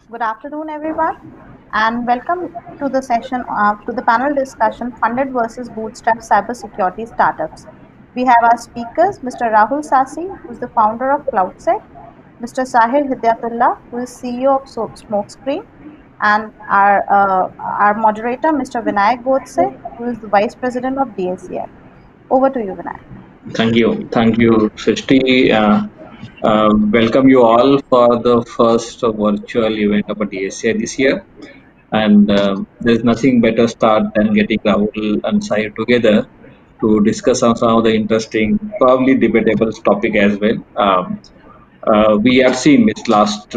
Good afternoon, everyone, and welcome to the session to the panel discussion Funded versus Bootstrap Cybersecurity Startups. We have our speakers, Mr. Rahul Sasi, who is the founder of CloudSec, Mr. Sahir Hidyatullah, who is CEO of Smokescreen, and our moderator, Mr. Vinayak Godse, who is the Vice President of DSCI. Over to you, Vinayak. Thank you, Srishti. Welcome you all for the first virtual event of a DSCI this year. And there's nothing better start than getting Rahul and Sai together to discuss on some of the interesting, probably debatable topic as well. We have seen this last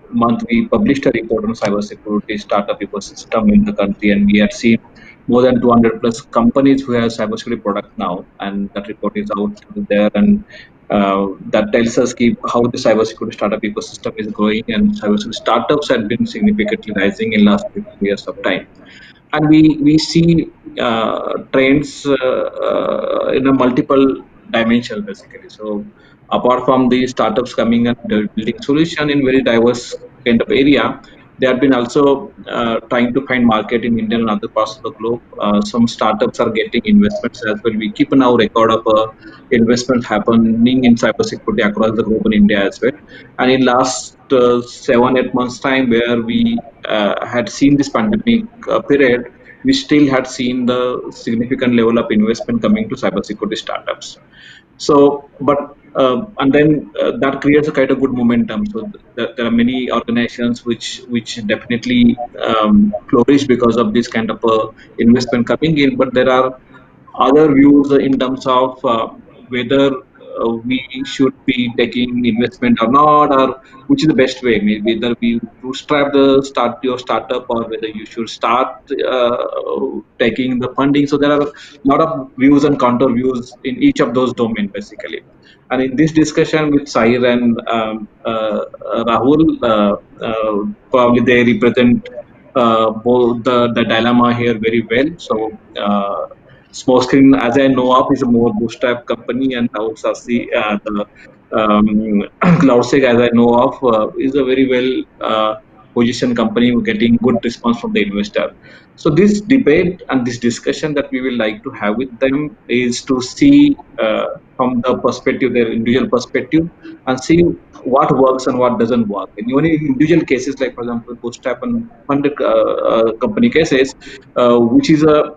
month we published a report on cybersecurity startup ecosystem in the country, and we have seen more than 200 plus companies who have cybersecurity products now, and that report is out there, and that tells us how the cybersecurity startup ecosystem is growing, and cybersecurity startups have been significantly rising in last 15 years of time. And we see trends in a multiple dimension basically. So apart from the startups coming and building solution in very diverse kind of area, they have been also trying to find market in India and other parts of the globe. Some startups are getting investments as well. We keep now record of investment happening in cybersecurity across the globe in India as well. And in last 7-8 months time, where we had seen this pandemic period, we still had seen the significant level of investment coming to cybersecurity startups. So, but and then that creates a kind of good momentum. So there are many organizations which definitely flourish because of this kind of investment coming in. But there are other views in terms of whether we should be taking investment or not, or which is the best way. Maybe whether we bootstrap your startup, or whether you should start taking the funding. So there are a lot of views and counter views in each of those domains, basically. And in this discussion with Sahir and Rahul, probably they represent both the dilemma here very well. So. Smokescreen, as I know of, is a more bootstrap company, and Rahul Sasi, the CloudSec, as I know of, is a very well positioned company getting good response from the investor. So this debate and this discussion that we will like to have with them is to see from the perspective, their individual perspective, and see what works and what doesn't work. And even in individual cases, like for example, bootstrap and funded company cases, which is a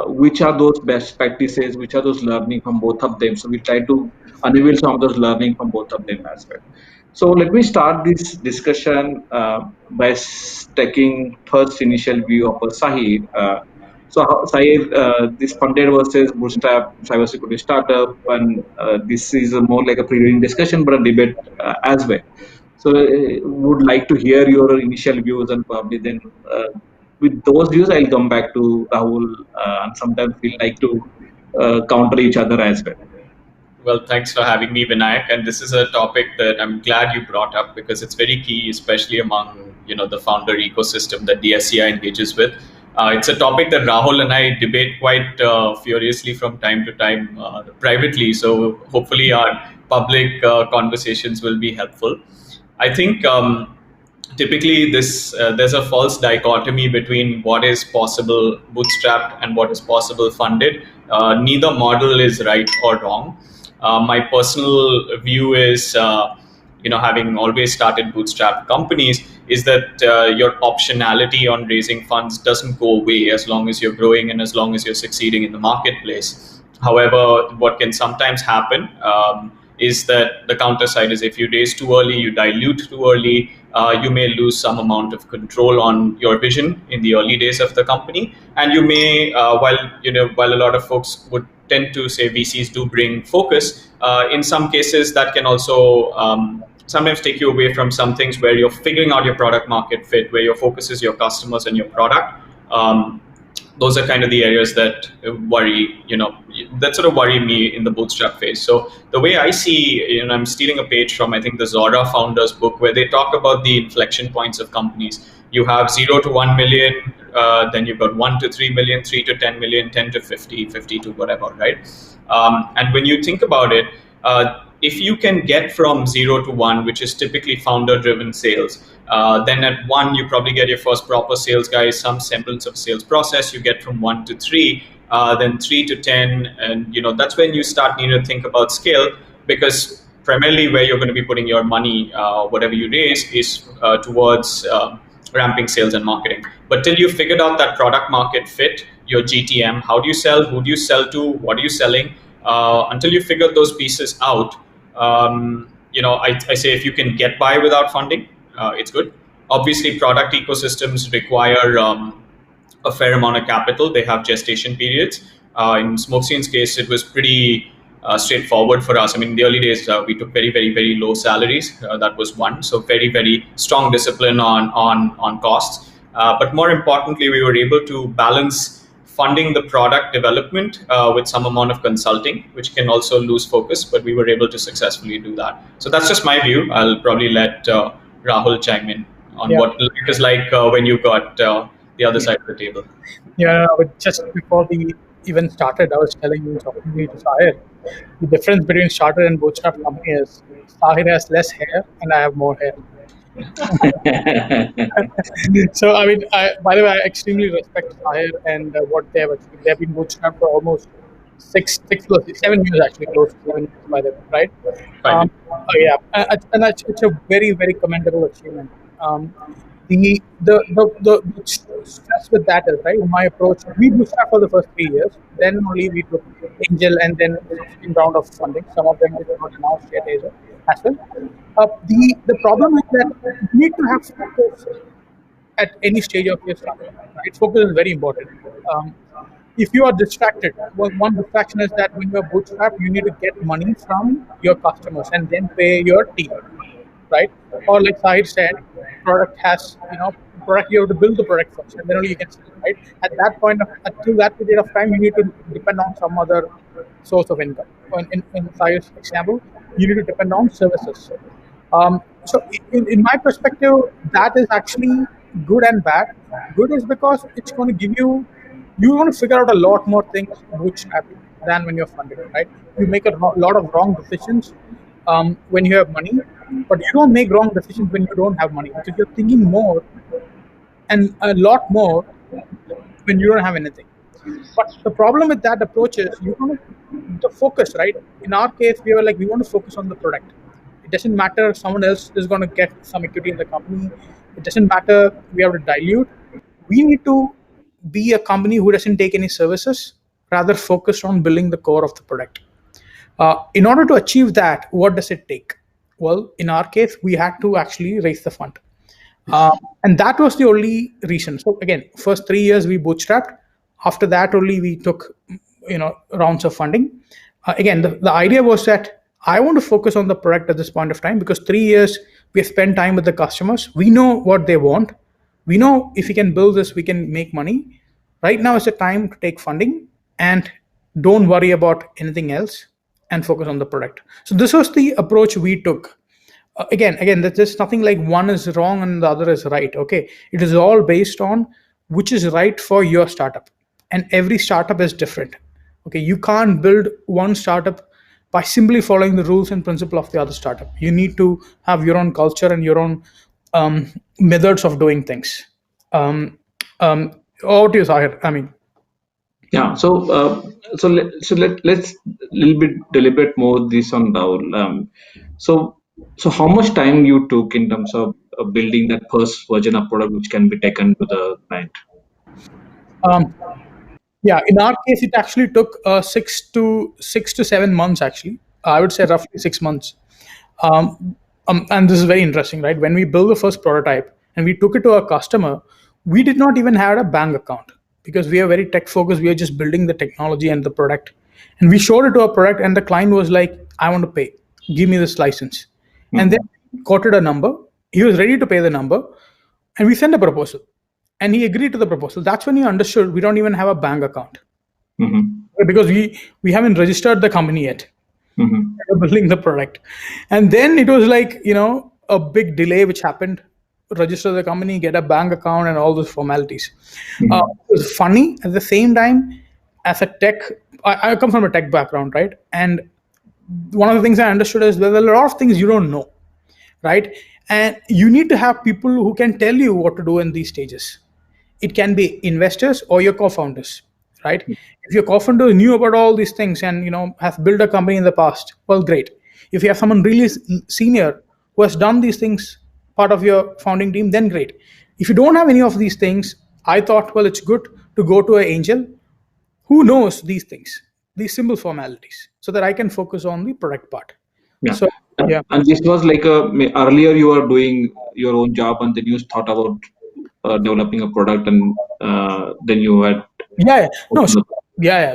which are those best practices, which are those learning from both of them. So we try to unveil some of those learning from both of them as well. So let me start this discussion by taking first initial view of Sahir. Sahir, this funded versus bootstrap cybersecurity startup, and this is more like a pre-reading discussion, but a debate as well. So would like to hear your initial views, and probably then with those views, I'll come back to Rahul, and sometimes we like to counter each other as well. Well, thanks for having me, Vinayak. And this is a topic that I'm glad you brought up because it's very key, especially among the founder ecosystem that DSCI engages with. It's a topic that Rahul and I debate quite furiously from time to time privately. So hopefully our public conversations will be helpful. I think typically there's a false dichotomy between what is possible bootstrapped and what is possible funded. Neither model is right or wrong. My personal view is, having always started bootstrap companies, is that your optionality on raising funds doesn't go away as long as you're growing and as long as you're succeeding in the marketplace. However, what can sometimes happen is that the counter side is if you raise too early, you dilute too early, you may lose some amount of control on your vision in the early days of the company, and you may, while a lot of folks would tend to say VCs do bring focus, in some cases that can also sometimes take you away from some things where you're figuring out your product market fit, where your focus is your customers and your product. Those are kind of the areas that worry, that sort of worry me in the bootstrap phase. So the way I see, I'm stealing a page from, I think, the Zora founders book, where they talk about the inflection points of companies. You have 0 to 1 million, then you've got 1 to 3 million, 3 to 10 million, 10 to 50, 50 to whatever, right? And when you think about it, if you can get from 0 to 1, which is typically founder-driven sales, then at 1 you probably get your first proper sales guy, some semblance of sales process. You get from 1 to 3, then 3 to 10, and that's when you start needing to think about scale, because primarily where you're going to be putting your money, whatever you raise, is towards ramping sales and marketing. But till you figured out that product market fit, your GTM, how do you sell, who do you sell to, what are you selling, until you figure those pieces out, I say if you can get by without funding, it's good. Obviously, product ecosystems require a fair amount of capital. They have gestation periods. In Smokescreen's case, it was pretty straightforward for us. I mean, in the early days, we took very, very, very low salaries. That was one. So very, very strong discipline on costs. But more importantly, we were able to balance funding the product development with some amount of consulting, which can also lose focus, but we were able to successfully do that. So that's just my view. I'll probably let Rahul chime in on what it is like when you got the other side of the table. Yeah, but just before the event started, I was talking to Sahir. The difference between starter and bootstrap company is Sahir has less hair and I have more hair. So, I mean, by the way, I extremely respect Sahir and what they have achieved. They have been bootstrapped for almost 7 years, actually, close to 7 years, by the way, right? Yeah, and it's a very, very commendable achievement. The stress with that is, right, in my approach, we bootstrapped for the first 3 years, then only we took angel and then second round of funding. Some of them did not announced yet as well. The problem is that you need to have focus at any stage of your startup, right? Focus is very important. If you are distracted, one distraction is that when you're bootstrapped, you need to get money from your customers and then pay your team, right? Or like Sahir said, product has, you have to build the product first and then only you can sell it, right? At that point, until that period of time, you need to depend on some other source of income. In Sahir's example, you need to depend on services. So in my perspective, that is actually good and bad. Good is because it's going to give you're going to figure out a lot more things bootstrapping than when you're funded, right? You make a lot of wrong decisions when you have money, but you don't make wrong decisions when you don't have money, because you're thinking more and a lot more when you don't have anything. But the problem with that approach is you want to focus, right? In our case, we want to focus on the product. It doesn't matter if someone else is going to get some equity in the company. It doesn't matter we have to dilute. We need to be a company who doesn't take any services, rather focus on building the core of the product. In order to achieve that, what does it take? Well, in our case, we had to actually raise the fund. And that was the only reason. So again, first 3 years we bootstrapped. After that only we took, rounds of funding. Again, the idea was that I want to focus on the product at this point of time, because 3 years we have spent time with the customers. We know what they want. We know if we can build this, we can make money. Right now is the time to take funding and don't worry about anything else and focus on the product. So this was the approach we took. Again, there's nothing like one is wrong and the other is right. Okay, it is all based on which is right for your startup, and every startup is different. Okay, you can't build one startup by simply following the rules and principle of the other startup. You need to have your own culture and your own methods of doing things. Over to you, Sahir. I mean, yeah. So let's little bit deliberate more this on Rahul. So how much time you took in terms of building that first version of product which can be taken to the client? Yeah, in our case, it actually took 6 to 7 months. Actually, I would say roughly 6 months. And this is very interesting, right? When we built the first prototype and we took it to our customer, we did not even have a bank account, because we are very tech focused. We are just building the technology and the product. And we showed it to our product and the client was like, I want to pay. Give me this license. Mm-hmm. And then we quoted a number. He was ready to pay the number. And we sent a proposal. And he agreed to the proposal. That's when he understood we don't even have a bank account. Mm-hmm. Because we haven't registered the company yet. Mm-hmm. We're building the product. And then it was like, a big delay which happened. Register the company, get a bank account, and all those formalities. Mm-hmm. It was funny. At the same time, as a tech, I come from a tech background, right? And one of the things I understood is there are a lot of things you don't know, right? And you need to have people who can tell you what to do in these stages. It can be investors or your co-founders, right? If your co-founder knew about all these things and has built a company in the past, well, great. If you have someone really senior who has done these things, part of your founding team, then great. If you don't have any of these things, I thought, well, it's good to go to an angel who knows these things, these simple formalities, so that I can focus on the product part. Yeah. So yeah. And this was like earlier you were doing your own job and then you thought about developing a product, and then you had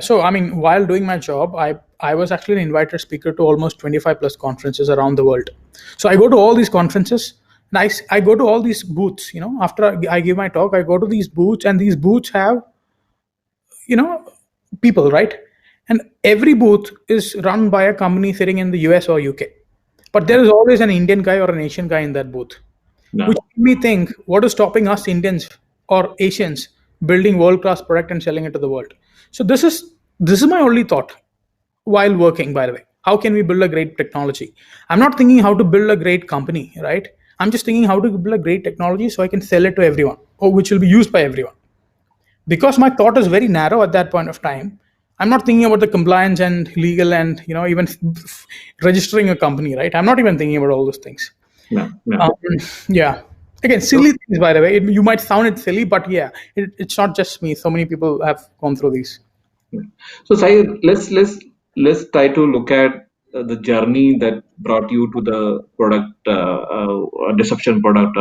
So I mean, while doing my job, I was actually an invited speaker to almost 25 plus conferences around the world. So I go to all these conferences, and I go to all these booths. After I give my talk, I go to these booths, and these booths have people, right? And every booth is run by a company sitting in the US or UK, but there is always an Indian guy or an Asian guy in that booth, which made me think, what is stopping us Indians or Asians building world-class product and selling it to the world? So this is my only thought while working, by the way. How can we build a great technology? I'm not thinking how to build a great company, right? I'm just thinking how to build a great technology so I can sell it to everyone, or which will be used by everyone. Because my thought is very narrow at that point of time, I'm not thinking about the compliance and legal and even registering a company, right? I'm not even thinking about all those things. Yeah. Again, silly things, by the way. You might sound it silly, but yeah, it's not just me. So many people have gone through these. So Sai, let's try to look at the journey that brought you to the product, disruption product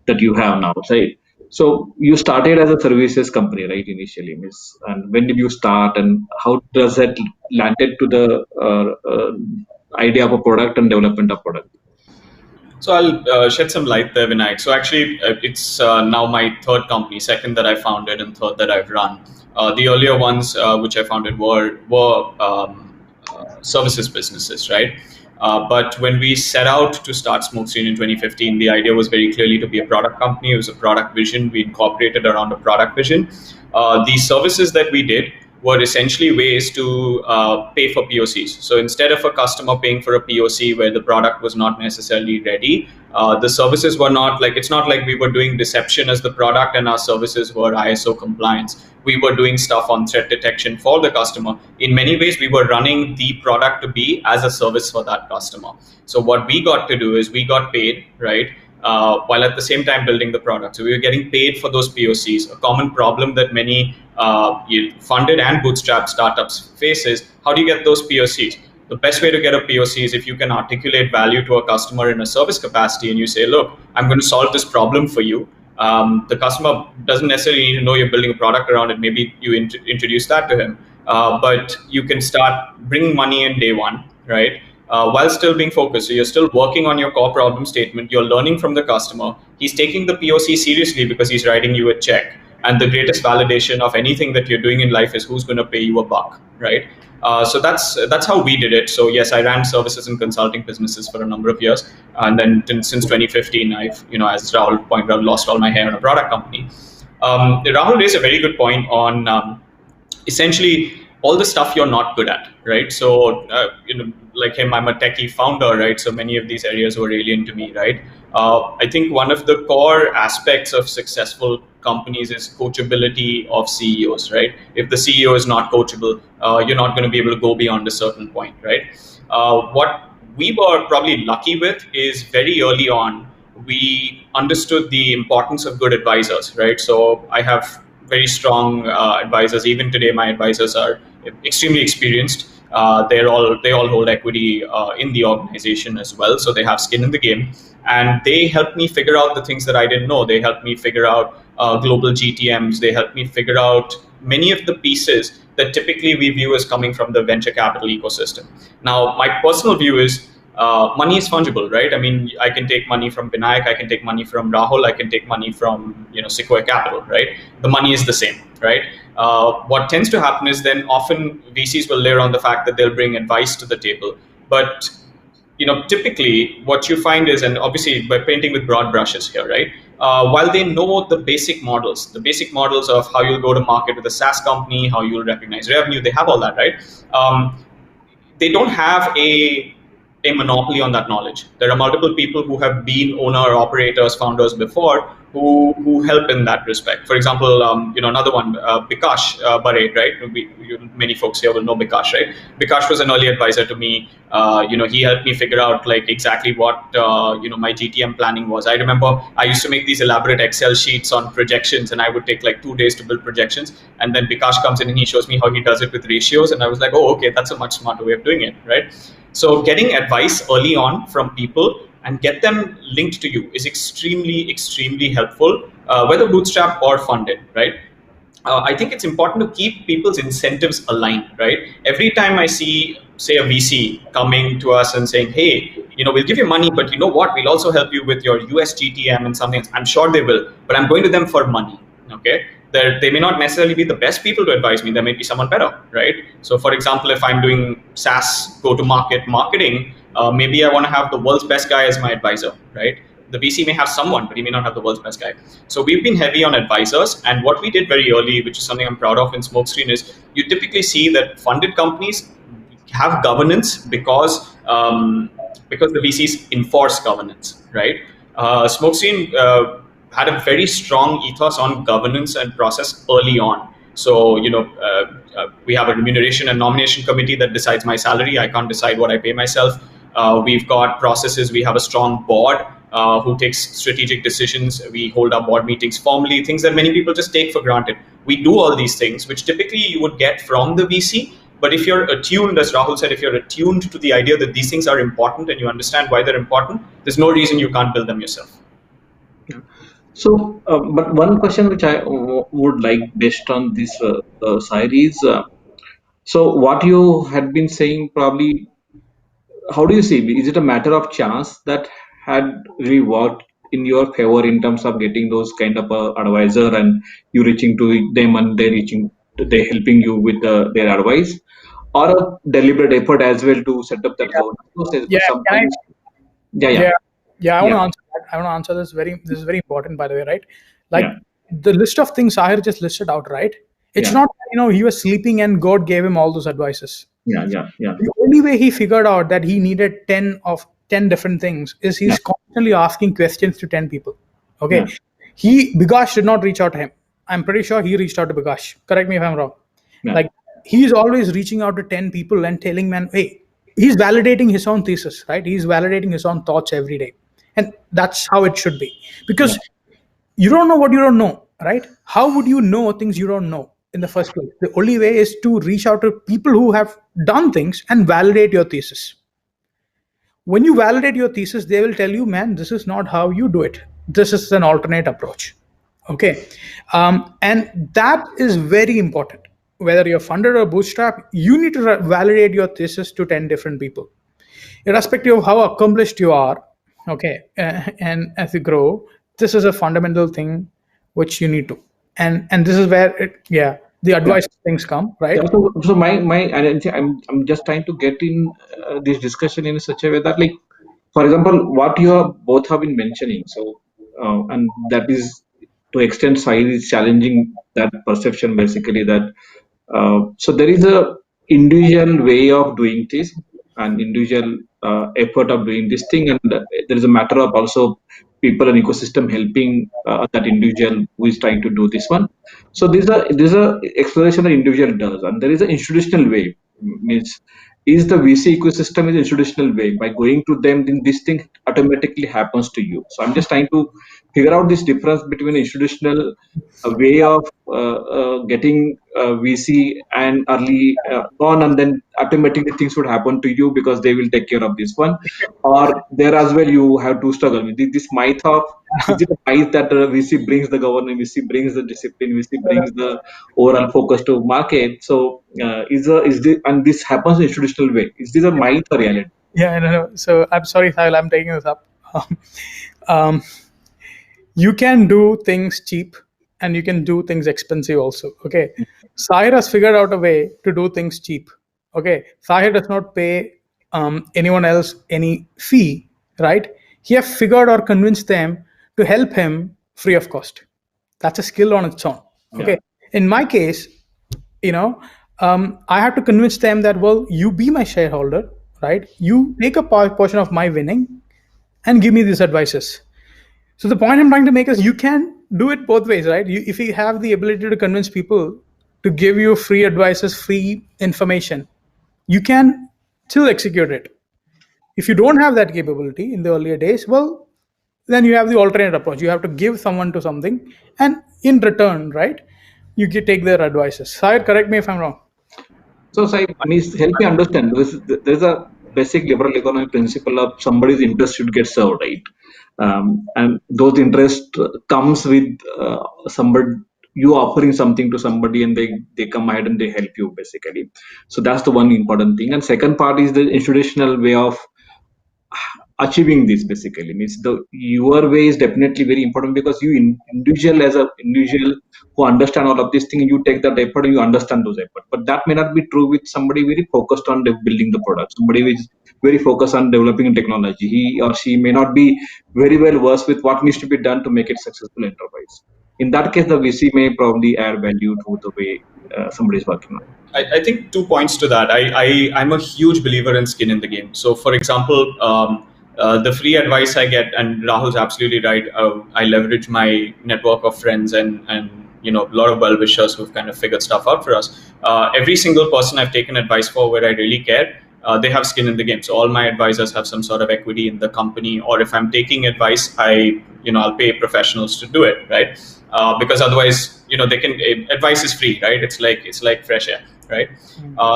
that you have now. Say, so you started as a services company, right? Initially, Miss. And when did you start, and how does that landed to the idea of a product and development of product? So I'll shed some light there, Vinayak. So actually, it's now my third company, second that I founded and third that I've run. The earlier ones which I founded were services businesses, right? But when we set out to start Smokescreen in 2015, the idea was very clearly to be a product company. It was a product vision. We incorporated around a product vision. The services that we did were essentially ways to pay for POCs. So instead of a customer paying for a POC where the product was not necessarily ready, the services were not like, it's not like we were doing deception as the product and our services were ISO compliance. We were doing stuff on threat detection for the customer. In many ways, we were running the product to be as a service for that customer. So what we got to do is we got paid, right? While at the same time building the product. So we were getting paid for those POCs. A common problem that many funded and bootstrap startups face is, how do you get those POCs? The best way to get a POC is if you can articulate value to a customer in a service capacity and you say, look, I'm going to solve this problem for you. The customer doesn't necessarily need to know you're building a product around it. Maybe you introduce that to him. But you can start bringing money in day one, right? While still being focused. So you're still working on your core problem statement. You're learning from the customer. He's taking the POC seriously because he's writing you a check. And the greatest validation of anything that you're doing in life is who's going to pay you a buck, right? So that's how we did it. So yes, I ran services and consulting businesses for a number of years, and then since 2015, I've as Rahul pointed out, lost all my hair in a product company. Rahul raised a very good point on essentially all the stuff you're not good at, right? So like him, I'm a techie founder, right? So many of these areas were alien to me, right? I think one of the core aspects of successful companies is coachability of CEOs, right? If the CEO is not coachable, you're not going to be able to go beyond a certain point, right? What we were probably lucky with is very early on, we understood the importance of good advisors, right? So I have very strong advisors. Even today, my advisors are extremely experienced. They all hold equity in the organization as well, so they have skin in the game, and they helped me figure out the things that I didn't know. They helped me figure out global GTMs. They helped me figure out many of the pieces that typically we view as coming from the venture capital ecosystem. Now, my personal view is money is fungible, right? I mean, I can take money from Vinayak, I can take money from Rahul, I can take money from Sequoia Capital, right? The money is the same, right? What tends to happen is then often VCs will layer on the fact that they'll bring advice to the table, but typically what you find is, and obviously by painting with broad brushes here, right? While they know the basic models of how you'll go to market with a SaaS company, how you'll recognize revenue, they have all that, right? they don't have a monopoly on that knowledge. There are multiple people who have been owner, operators, founders before who help in that respect. For example, another one, Bikash Bare, right? Many folks here will know Bikash, right? Bikash was an early advisor to me. He helped me figure out like exactly what my GTM planning was. I remember I used to make these elaborate Excel sheets on projections, and I would take like 2 days to build projections. And then Bikash comes in and he shows me how he does it with ratios, and I was like, oh, okay, that's a much smarter way of doing it, right? So getting advice early on from people and get them linked to you is extremely, extremely helpful, whether bootstrap or funded, right? I think it's important to keep people's incentives aligned, right? Every time I see, say, a VC coming to us and saying, hey, we'll give you money, but you know what? We'll also help you with your US GTM and something. I'm sure they will, but I'm going to them for money, okay? They may not necessarily be the best people to advise me. There may be someone better, right? So for example, if I'm doing SaaS go-to-market marketing, maybe I want to have the world's best guy as my advisor, right? The VC may have someone, but he may not have the world's best guy. So we've been heavy on advisors. And what we did very early, which is something I'm proud of in Smokescreen, is you typically see that funded companies have governance because the VCs enforce governance, right? Smokescreen had a very strong ethos on governance and process early on. So, we have a remuneration and nomination committee that decides my salary. I can't decide what I pay myself. We've got processes. We have a strong board who takes strategic decisions. We hold our board meetings formally, things that many people just take for granted. We do all these things, which typically you would get from the VC. But if you're attuned, as Rahul said, if you're attuned to the idea that these things are important and you understand why they're important, there's no reason you can't build them yourself. Yeah. So, but one question which I would like based on this side is, so what you had been saying probably, how do you see? Is it a matter of chance that had really worked in your favor in terms of getting those kind of advisor and you reaching to them and they helping you with their advice, or a deliberate effort as well to set up that governance process? Yeah, sometimes, I want to answer that. I want to answer this. This is very important, by the way, right? Like the list of things Sahir just listed out, right? It's not, he was sleeping and God gave him all those advices. The only way he figured out that he needed 10 different things is he's constantly asking questions to 10 people. Okay. Bikash did not reach out to him. I'm pretty sure he reached out to Bikash. Correct me if I'm wrong. Like he's always reaching out to 10 people and telling man, hey, he's validating his own thesis, right? He's validating his own thoughts every day. And that's how it should be. Because you don't know what you don't know, right? How would you know things you don't know in the first place? The only way is to reach out to people who have done things and validate your thesis. When you validate your thesis, they will tell you, man, this is not how you do it. This is an alternate approach. Okay. And that is very important. Whether you're funded or bootstrap, you need to validate your thesis to 10 different people. Irrespective of how accomplished you are, okay, and as you grow, this is a fundamental thing which you need to. And this is where the advice things come, right? So I'm just trying to get in this discussion in such a way that, like, for example, what you both have been mentioning, so and that is to extent size is challenging that perception, basically, that so there is a individual way of doing this and individual effort of doing this thing, and there is a matter of also people and ecosystem helping that individual who is trying to do this one. So there's a exploration that individual does, and there is an institutional way. Means is the VC ecosystem is institutional way. By going to them, then this thing automatically happens to you. So I'm just trying to figure out this difference between institutional way of getting VC and early on, and then automatically things would happen to you because they will take care of this one. Or there as well, you have to struggle with this myth of, is it a myth that VC brings the governance, VC brings the discipline, VC brings the overall focus to market. So is this, and this happens in institutional way, is this a myth or reality? Yeah, no. So I'm sorry, Sahil, I'm taking this up. You can do things cheap and you can do things expensive also. Okay. Sahir has figured out a way to do things cheap. Okay. Sahir does not pay anyone else any fee, right? He has figured or convinced them to help him free of cost. That's a skill on its own. Okay. In my case, I have to convince them that, well, you be my shareholder, right? You take a portion of my winning and give me these advices. So the point I'm trying to make is you can do it both ways, right? If you have the ability to convince people to give you free advices, free information, you can still execute it. If you don't have that capability in the earlier days, well, then you have the alternate approach. You have to give someone to something, and in return, right, you can take their advices. Syed, correct me if I'm wrong. So, Sai, please help me understand. There is a basic liberal economic principle of somebody's interest should get served, right? And those interest comes with somebody, you offering something to somebody, and they come ahead and they help you basically. So that's the one important thing. And second part is the institutional way of achieving this basically. Means your way is definitely very important, because you as a individual who understand all of these things, you take that effort and you understand those effort. But that may not be true with somebody very focused on building the product. Somebody who is very focused on developing technology, he or she may not be very well versed with what needs to be done to make it successful enterprise. In that case, the VC may probably add value to the way somebody is working on. I think 2 points to that. I'm a huge believer in skin in the game. So, for example, the free advice I get, and Rahul's absolutely right. I leverage my network of friends and a lot of well-wishers who've kind of figured stuff out for us. Every single person I've taken advice for where I really care, they have skin in the game. So all my advisors have some sort of equity in the company, or if I'm taking advice, I'll pay professionals to do it, right? Because otherwise, advice is free, right? It's like fresh air, right?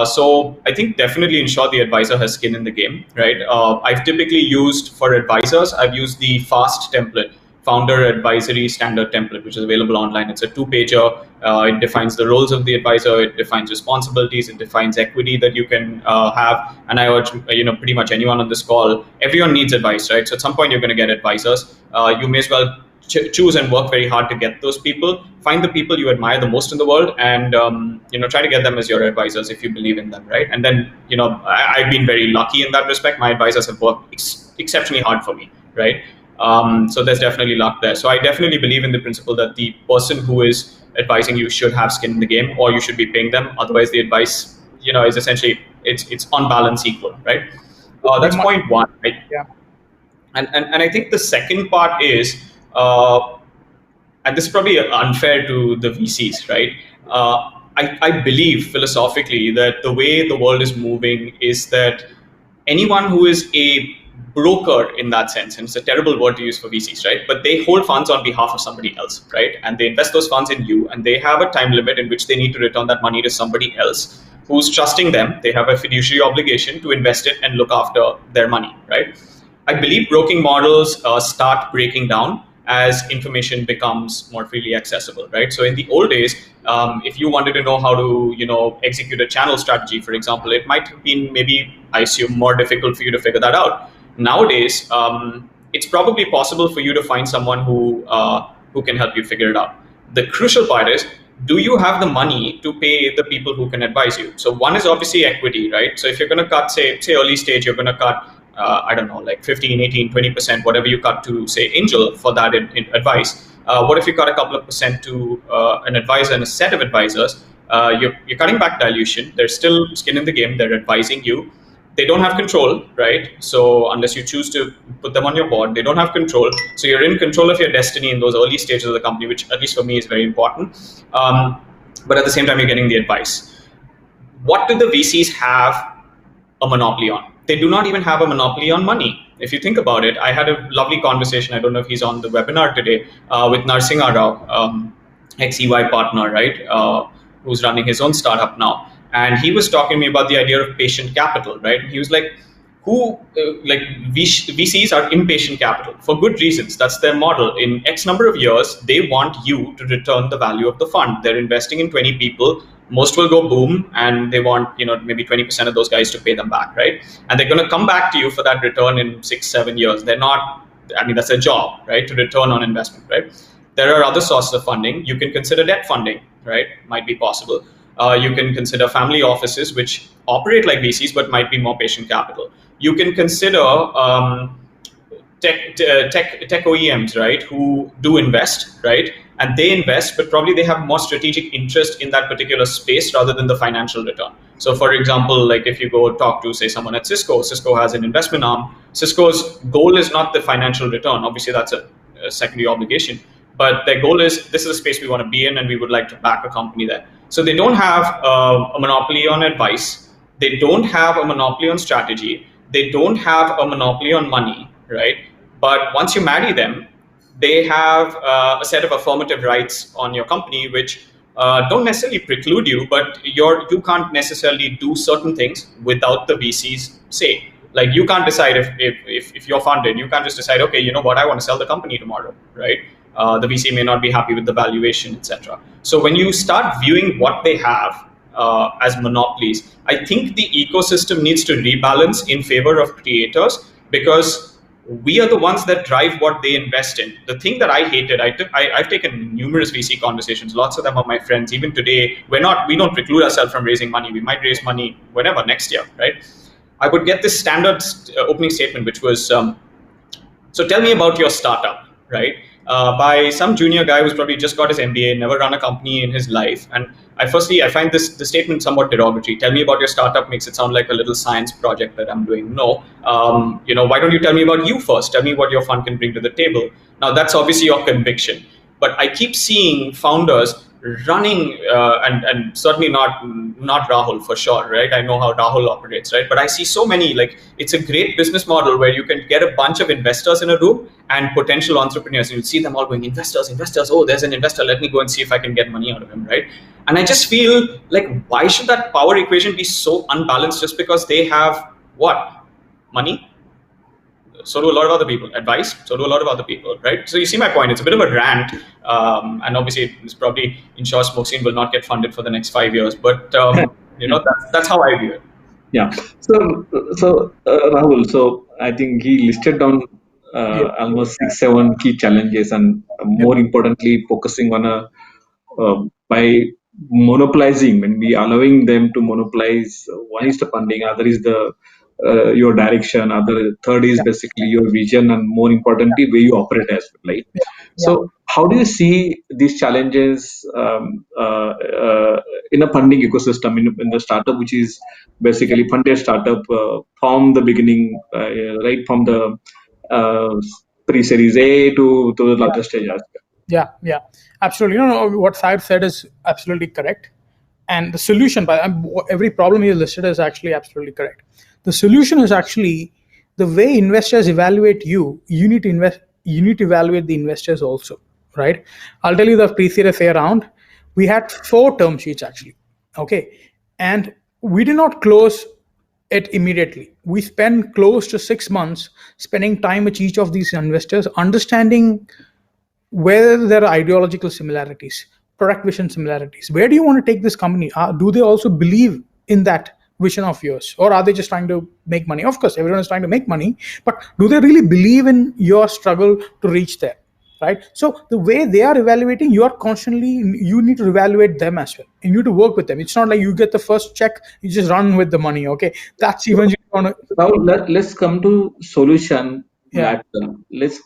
So I think definitely ensure the advisor has skin in the game, right? I've typically used for advisors, I've used the FAST template, Founder Advisory Standard Template, which is available online. It's a 2-pager. It defines the roles of the advisor. It defines responsibilities. It defines equity that you can have. And I urge, pretty much anyone on this call, everyone needs advice, right? So at some point you're going to get advisors. You may as well choose and work very hard to get those people. Find the people you admire the most in the world, and try to get them as your advisors if you believe in them, right? And then I've been very lucky in that respect. My advisors have worked exceptionally hard for me, right? So there's definitely luck there. So I definitely believe in the principle that the person who is advising you should have skin in the game, or you should be paying them. Otherwise, the advice is essentially it's on balance equal, right? That's point one, right? Yeah. And I think the second part is. And this is probably unfair to the VCs, right? I believe philosophically that the way the world is moving is that anyone who is a broker in that sense, and it's a terrible word to use for VCs, right? But they hold funds on behalf of somebody else, right? And they invest those funds in you, and they have a time limit in which they need to return that money to somebody else who's trusting them. They have a fiduciary obligation to invest it and look after their money, right? I believe broking models start breaking down as information becomes more freely accessible, right? So in the old days, if you wanted to know how to, execute a channel strategy, for example, it might have been maybe, I assume, more difficult for you to figure that out. Nowadays, it's probably possible for you to find someone who can help you figure it out. The crucial part is, do you have the money to pay the people who can advise you? So one is obviously equity, right? So if you're going to cut, say early stage, you're going to cut like 15, 18, 20%, whatever you cut to, say, angel for that in advice. What if you cut a couple of percent to an advisor and a set of advisors? You're cutting back dilution. There's still skin in the game. They're advising you. They don't have control, right? So unless you choose to put them on your board, they don't have control. So you're in control of your destiny in those early stages of the company, which at least for me is very important. But at the same time, you're getting the advice. What do the VCs have a monopoly on? They do not even have a monopoly on money. If you think about it, I had a lovely conversation, I don't know if he's on the webinar today, with Narsingha Rao, ex-EY partner, right, who's running his own startup now. And he was talking to me about the idea of patient capital, right? He was like, VCs are impatient capital for good reasons. That's their model. In X number of years, they want you to return the value of the fund. They're investing in 20 people. Most will go boom, and they want maybe 20% of those guys to pay them back, right? And they're going to come back to you for that return in 6-7 years. They're not, that's their job, right? To return on investment, right? There are other sources of funding. You can consider debt funding, right? Might be possible. You can consider family offices, which operate like VCs, but might be more patient capital. You can consider tech OEMs, right, who do invest, right, and they invest, but probably they have more strategic interest in that particular space rather than the financial return. So, for example, like if you go talk to, say, someone at Cisco, Cisco has an investment arm. Cisco's goal is not the financial return. Obviously, that's a secondary obligation. But their goal is, this is a space we want to be in, and we would like to back a company there. So they don't have a monopoly on advice. They don't have a monopoly on strategy. They don't have a monopoly on money, right? But once you marry them, they have a set of affirmative rights on your company, which don't necessarily preclude you, but you can't necessarily do certain things without the VC's say. Like, you can't decide if you're funded, you can't just decide, okay, you know what, I want to sell the company tomorrow, right? The VC may not be happy with the valuation, etc. So when you start viewing what they have as monopolies, I think the ecosystem needs to rebalance in favor of creators, because we are the ones that drive what they invest in. The thing that I hated, I've taken numerous VC conversations. Lots of them are my friends. Even today, we don't preclude ourselves from raising money. We might raise money whenever, next year, right? I would get this standard opening statement, which was, so tell me about your startup, right? By some junior guy who's probably just got his MBA, never run a company in his life. And I find the statement somewhat derogatory. Tell me about your startup makes it sound like a little science project that I'm doing. No, why don't you tell me about you first? Tell me what your fund can bring to the table. Now, that's obviously your conviction. But I keep seeing founders running, and certainly not Rahul for sure, right? I know how Rahul operates, right? But I see so many, like, it's a great business model where you can get a bunch of investors in a room and potential entrepreneurs, and you see them all going, investors, oh, there's an investor, let me go and see if I can get money out of him, right? And I just feel like, why should that power equation be so unbalanced just because they have what? Money? So do a lot of other people. Advice? So do a lot of other people, right? So you see my point. It's a bit of a rant, and obviously it's probably ensures Smokesin will not get funded for the next 5 years. But that's how I view it. Yeah. So Rahul, so I think he listed down almost 6-7 key challenges, and more importantly, focusing on by monopolizing, when we allowing them to monopolize, one is the funding, other is the your direction, third is basically your vision, and more importantly, where you operate as well, right? So how do you see these challenges in a funding ecosystem, in the startup, which is basically funded startup from the beginning, right from the pre-series A to the latter stage as well? Yeah, absolutely. What Saib said is absolutely correct. And the solution, by every problem he listed, is actually absolutely correct. The solution is actually the way investors evaluate you. You need to evaluate the investors also, right? I'll tell you the pre-series A round. We had 4 term sheets actually, okay, and we did not close it immediately. We spent close to 6 months spending time with each of these investors, understanding whether there are ideological similarities, product vision similarities. Where do you want to take this company? Do they also believe in that vision of yours, or are they just trying to make money? Of course, everyone is trying to make money, but do they really believe in your struggle to reach there, right? So the way they are evaluating, you need to evaluate them as well, and you need to work with them. It's not like you get the first check, you just run with the money, okay? That's even now let's come to solution. Let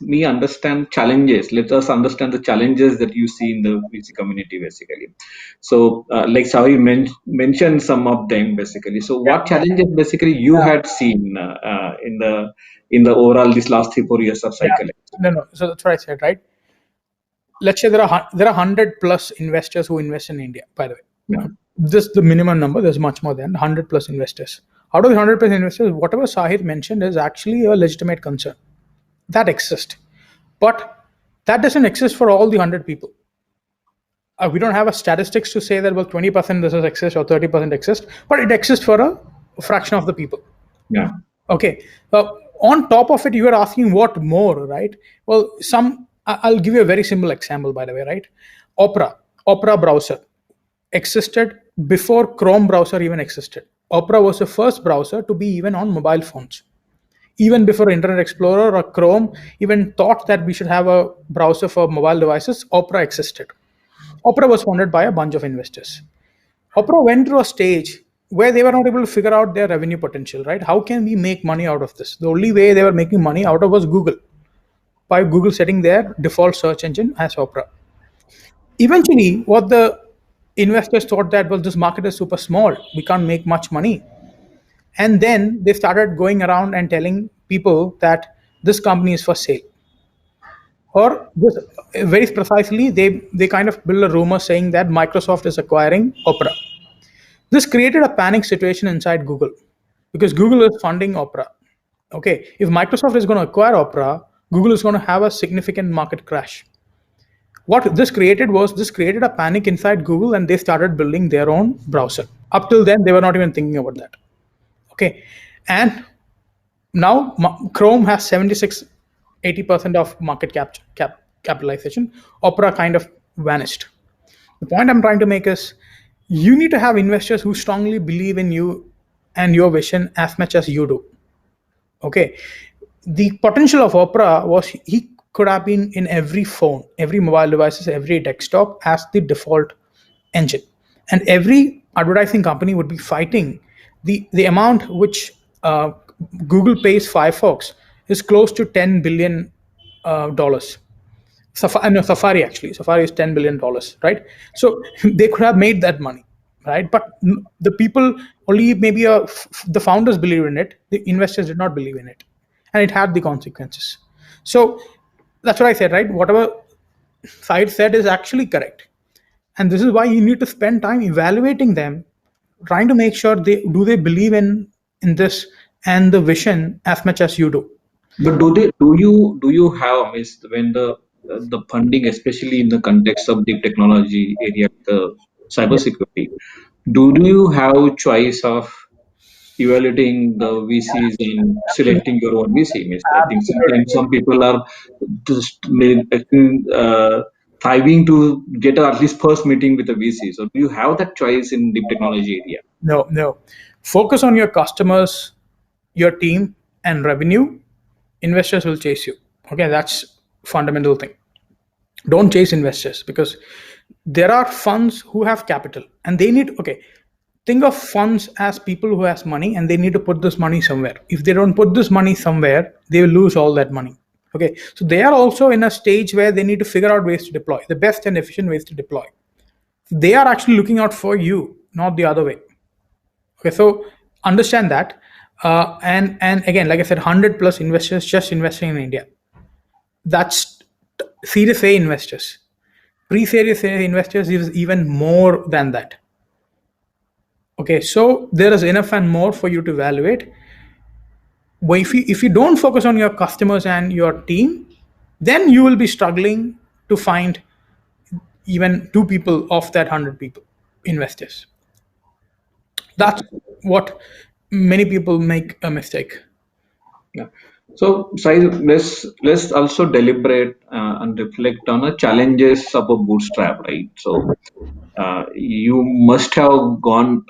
me understand challenges. Let us understand the challenges that you see in the VC community, basically. So, like Savi mentioned some of them, basically. So, what challenges basically you had seen in the overall this last 3-4 years of cycle? No. So that's what I said, right? Let's say there are 100 plus investors who invest in India. By the way, this is the minimum number. There's much more than 100 plus investors. Out of the 100 plus investors, whatever Sahir mentioned is actually a legitimate concern. That exists, but that doesn't exist for all the 100 people. We don't have a statistics to say that, well, 20% this exists or 30% exists, but it exists for a fraction of the people. Yeah. Okay. On top of it, you are asking what more, right? Well, I'll give you a very simple example, by the way, right? Opera browser existed before Chrome browser even existed. Opera was the first browser to be even on mobile phones. Even before Internet Explorer or Chrome even thought that we should have a browser for mobile devices, Opera existed. Opera was founded by a bunch of investors. Opera went through a stage where they were not able to figure out their revenue potential, right? How can we make money out of this? The only way they were making money out of was Google. by Google setting their default search engine as Opera. Eventually, what the investors thought that, well, this market is super small, we can't make much money. And then they started going around and telling people that this company is for sale. Or this, very precisely, they kind of build a rumor saying that Microsoft is acquiring Opera. This created a panic situation inside Google because Google is funding Opera. Okay, if Microsoft is going to acquire Opera, Google is going to have a significant market crash. What this created a panic inside Google, and they started building their own browser. Up till then, they were not even thinking about that. Okay, and now Chrome has 76-80% of market capitalization. Opera kind of vanished. The point I'm trying to make is you need to have investors who strongly believe in you and your vision as much as you do. Okay, the potential of Opera was he could have been in every phone, every mobile devices, every desktop as the default engine, and every advertising company would be fighting the amount which Google pays Firefox is close to $10 billion. Safari actually. Safari is $10 billion, right? So they could have made that money, right? But the people only maybe the founders believe in it. The investors did not believe in it, and it had the consequences. So that's what I said, right? Whatever Syed said is actually correct, and this is why you need to spend time evaluating them, trying to make sure they believe in this and the vision as much as you do. But do you have, when the funding, especially in the context of deep technology area, the cybersecurity, do you have choice of evaluating the VCs and selecting your own VC? I think sometimes some people are just thriving to get at least first meeting with a VC. So do you have that choice in deep technology area? No. Focus on your customers, your team, and revenue. Investors will chase you. Okay, that's fundamental thing. Don't chase investors because there are funds who have capital and they need. Okay, think of funds as people who has money and they need to put this money somewhere. If they don't put this money somewhere, they will lose all that money. Okay, so they are also in a stage where they need to figure out ways to deploy the best and efficient ways to deploy. They are actually looking out for you, not the other way. Okay, so understand that. And again, like I said, 100+ investors just investing in India. That's Series A investors. Pre-Series A investors is even more than that. Okay, so there is enough and more for you to evaluate. But if you don't focus on your customers and your team, then you will be struggling to find even 2 people of that 100 people investors. That's what many people make a mistake. Yeah. So, Sai, let's also deliberate and reflect on the challenges of a bootstrap, right? So, you must have gone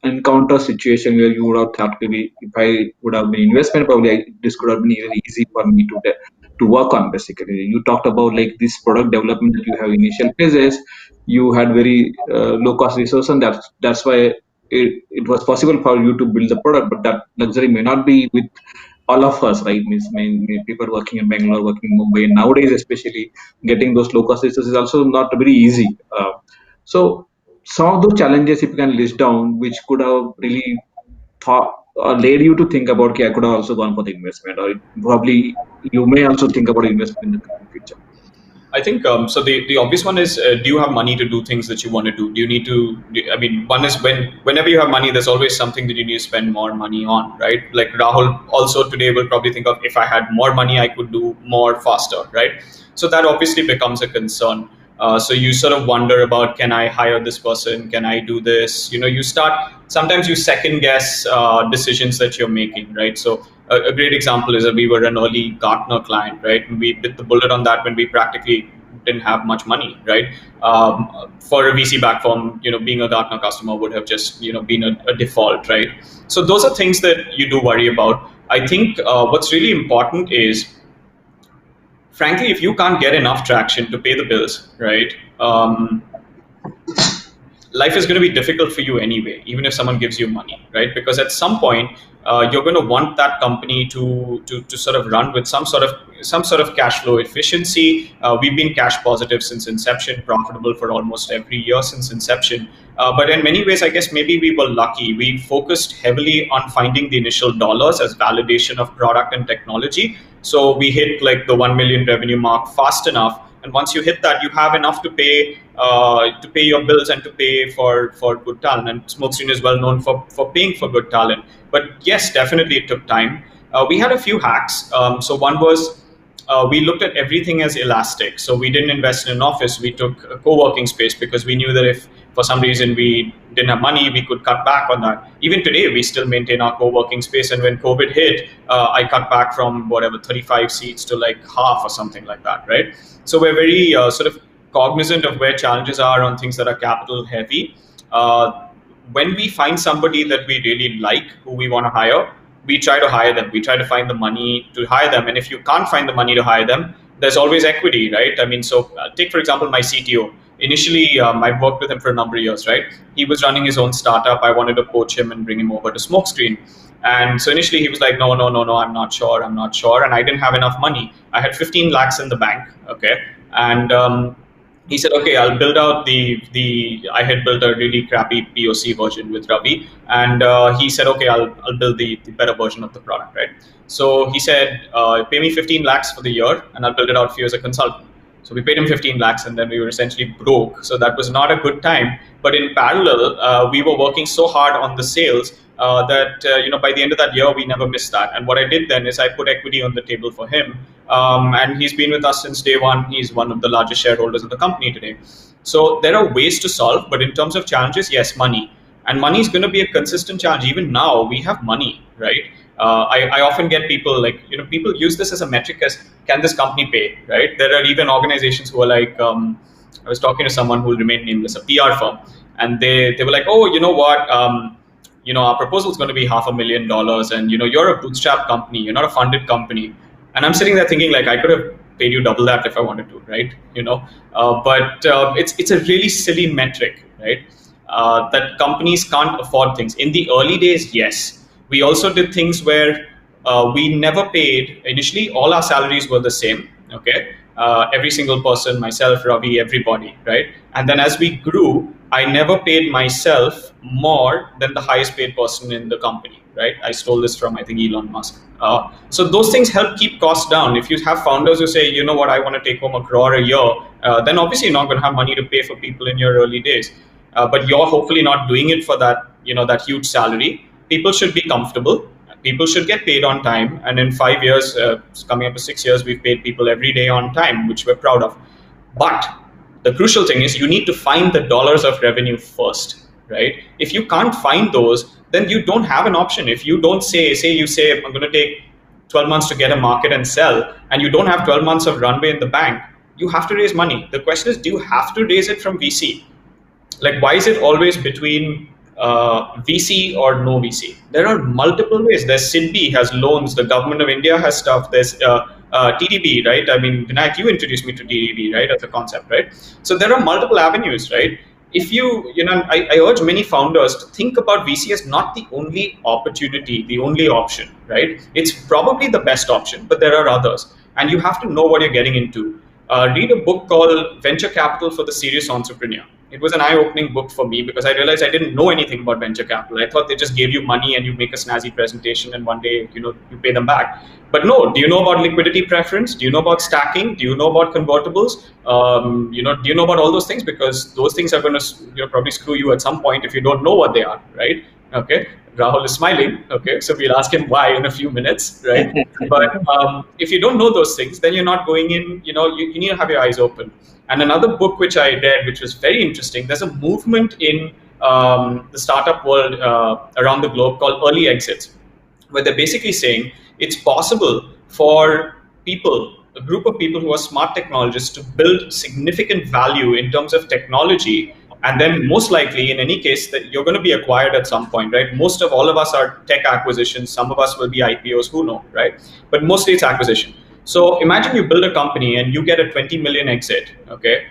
encounter a situation where you would have thought, maybe if I would have been investment, probably this could have been really easy for me to work on. Basically, you talked about like this product development that you have initial phases. You had very low cost resource, and that's why it was possible for you to build the product. But that luxury may not be with all of us, right? Means people working in Bangalore, working in Mumbai, and nowadays especially getting those low cost resources is also not very easy. So some of those challenges, if you can list down, which could have really thought or led you to think about, okay, I could have also gone for the investment, or probably you may also think about investment in the future. I think so. The obvious one is: do you have money to do things that you want to do? Do you need to? I mean, one is whenever you have money, there's always something that you need to spend more money on, right? Like Rahul also today will probably think of, if I had more money, I could do more faster, right? So that obviously becomes a concern. So you sort of wonder about, can I hire this person? Can I do this? You start, sometimes you second guess decisions that you're making, right? So a great example is that we were an early Gartner client, right? And we bit the bullet on that when we practically didn't have much money, right? For a VC back firm, being a Gartner customer would have just, been a default, right? So those are things that you do worry about. I think what's really important is, frankly, if you can't get enough traction to pay the bills, right? life is going to be difficult for you anyway, even if someone gives you money, right? Because at some point, you're going to want that company to sort of run with some sort of cash flow efficiency. We've been cash positive since inception, profitable for almost every year since inception. But in many ways, I guess maybe we were lucky. We focused heavily on finding the initial dollars as validation of product and technology. So we hit like the 1 million revenue mark fast enough. And once you hit that, you have enough to pay your bills and to pay for good talent. And Smokescreen is well known for paying for good talent. But yes, definitely it took time. We had a few hacks. So one was we looked at everything as elastic. So we didn't invest in an office. We took a co-working space because we knew that if for some reason we didn't have money, we could cut back on that. Even today, we still maintain our co-working space. And when COVID hit, I cut back from whatever 35 seats to like half or something like that, right? So we're very sort of cognizant of where challenges are on things that are capital heavy. When we find somebody that we really like, who we want to hire, we try to hire them. We try to find the money to hire them. And if you can't find the money to hire them, there's always equity, right? I mean, so take, for example, my CTO. Initially, I worked with him for a number of years, right? He was running his own startup. I wanted to poach him and bring him over to Smokescreen. And so initially he was like, no, I'm not sure. And I didn't have enough money. I had 15 lakhs in the bank, okay? And he said, okay, I'll build out I had built a really crappy POC version with Ravi. And he said, okay, I'll build the better version of the product, right? So he said, pay me 15 lakhs for the year and I'll build it out for you as a consultant. So we paid him 15 lakhs and then we were essentially broke. So that was not a good time. But in parallel, we were working so hard on the sales that by the end of that year, we never missed that. And what I did then is I put equity on the table for him. And he's been with us since day one. He's one of the largest shareholders of the company today. So there are ways to solve. But in terms of challenges, yes, money. And money is going to be a consistent challenge. Even now, we have money, right? I often get people people use this as a metric as, can this company pay, right? There are even organizations who are like, I was talking to someone who will remain nameless, a PR firm, and they were like, oh, you know what, our proposal is going to be $500,000 and, you're a bootstrap company, you're not a funded company. And I'm sitting there thinking like, I could have paid you double that if I wanted to, right? But it's a really silly metric, right? That companies can't afford things. In the early days, yes. We also did things where we never paid. Initially, all our salaries were the same, okay? Every single person, myself, Ravi, everybody, right? And then as we grew, I never paid myself more than the highest paid person in the company, right? I stole this from, I think, Elon Musk. So those things help keep costs down. If you have founders who say, you know what, I want to take home $1 crore a year, then obviously you're not going to have money to pay for people in your early days. But you're hopefully not doing it for that, that huge salary. People should be comfortable. People should get paid on time. And in 5 years, coming up to 6 years, we've paid people every day on time, which we're proud of. But the crucial thing is you need to find the dollars of revenue first, right? If you can't find those, then you don't have an option. If you don't say you say, I'm going to take 12 months to get a market and sell, and you don't have 12 months of runway in the bank, you have to raise money. The question is, do you have to raise it from VC? Like, why is it always between VC or no VC? There are multiple ways. There's SIDBI has loans. The government of India has stuff. There's TDB, right? I mean, Vinayak, you introduced me to TDB, right, as a concept, right? So there are multiple avenues, right? If I urge many founders to think about VC as not the only opportunity, the only option, right? It's probably the best option, but there are others. And you have to know what you're getting into. Read a book called Venture Capital for the Serious Entrepreneur. It was an eye-opening book for me because I realized I didn't know anything about venture capital. I thought they just gave you money and you make a snazzy presentation and one day, you pay them back. But no, do you know about liquidity preference? Do you know about stacking? Do you know about convertibles? Do you know about all those things? Because those things are going to probably screw you at some point if you don't know what they are, right? Okay. Rahul is smiling. Okay. So we'll ask him why in a few minutes, right? But if you don't know those things, then you're not going in, you need to have your eyes open. And another book which I read, which was very interesting, there's a movement in the startup world around the globe called early exits, where they're basically saying it's possible for people, a group of people who are smart technologists, to build significant value in terms of technology. And then most likely, in any case, that you're going to be acquired at some point, right? Most of all of us are tech acquisitions. Some of us will be IPOs, who know, right? But mostly it's acquisition. So imagine you build a company and you get a 20 million exit, okay,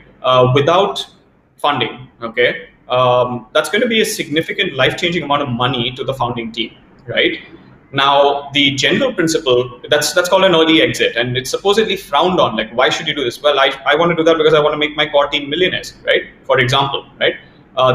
without funding, okay? that's going to be a significant life-changing amount of money to the founding team, right? Now, the general principle, that's called an early exit, and it's supposedly frowned on. Like, why should you do this? Well, I want to do that because I want to make my core team millionaires, right? For example, right?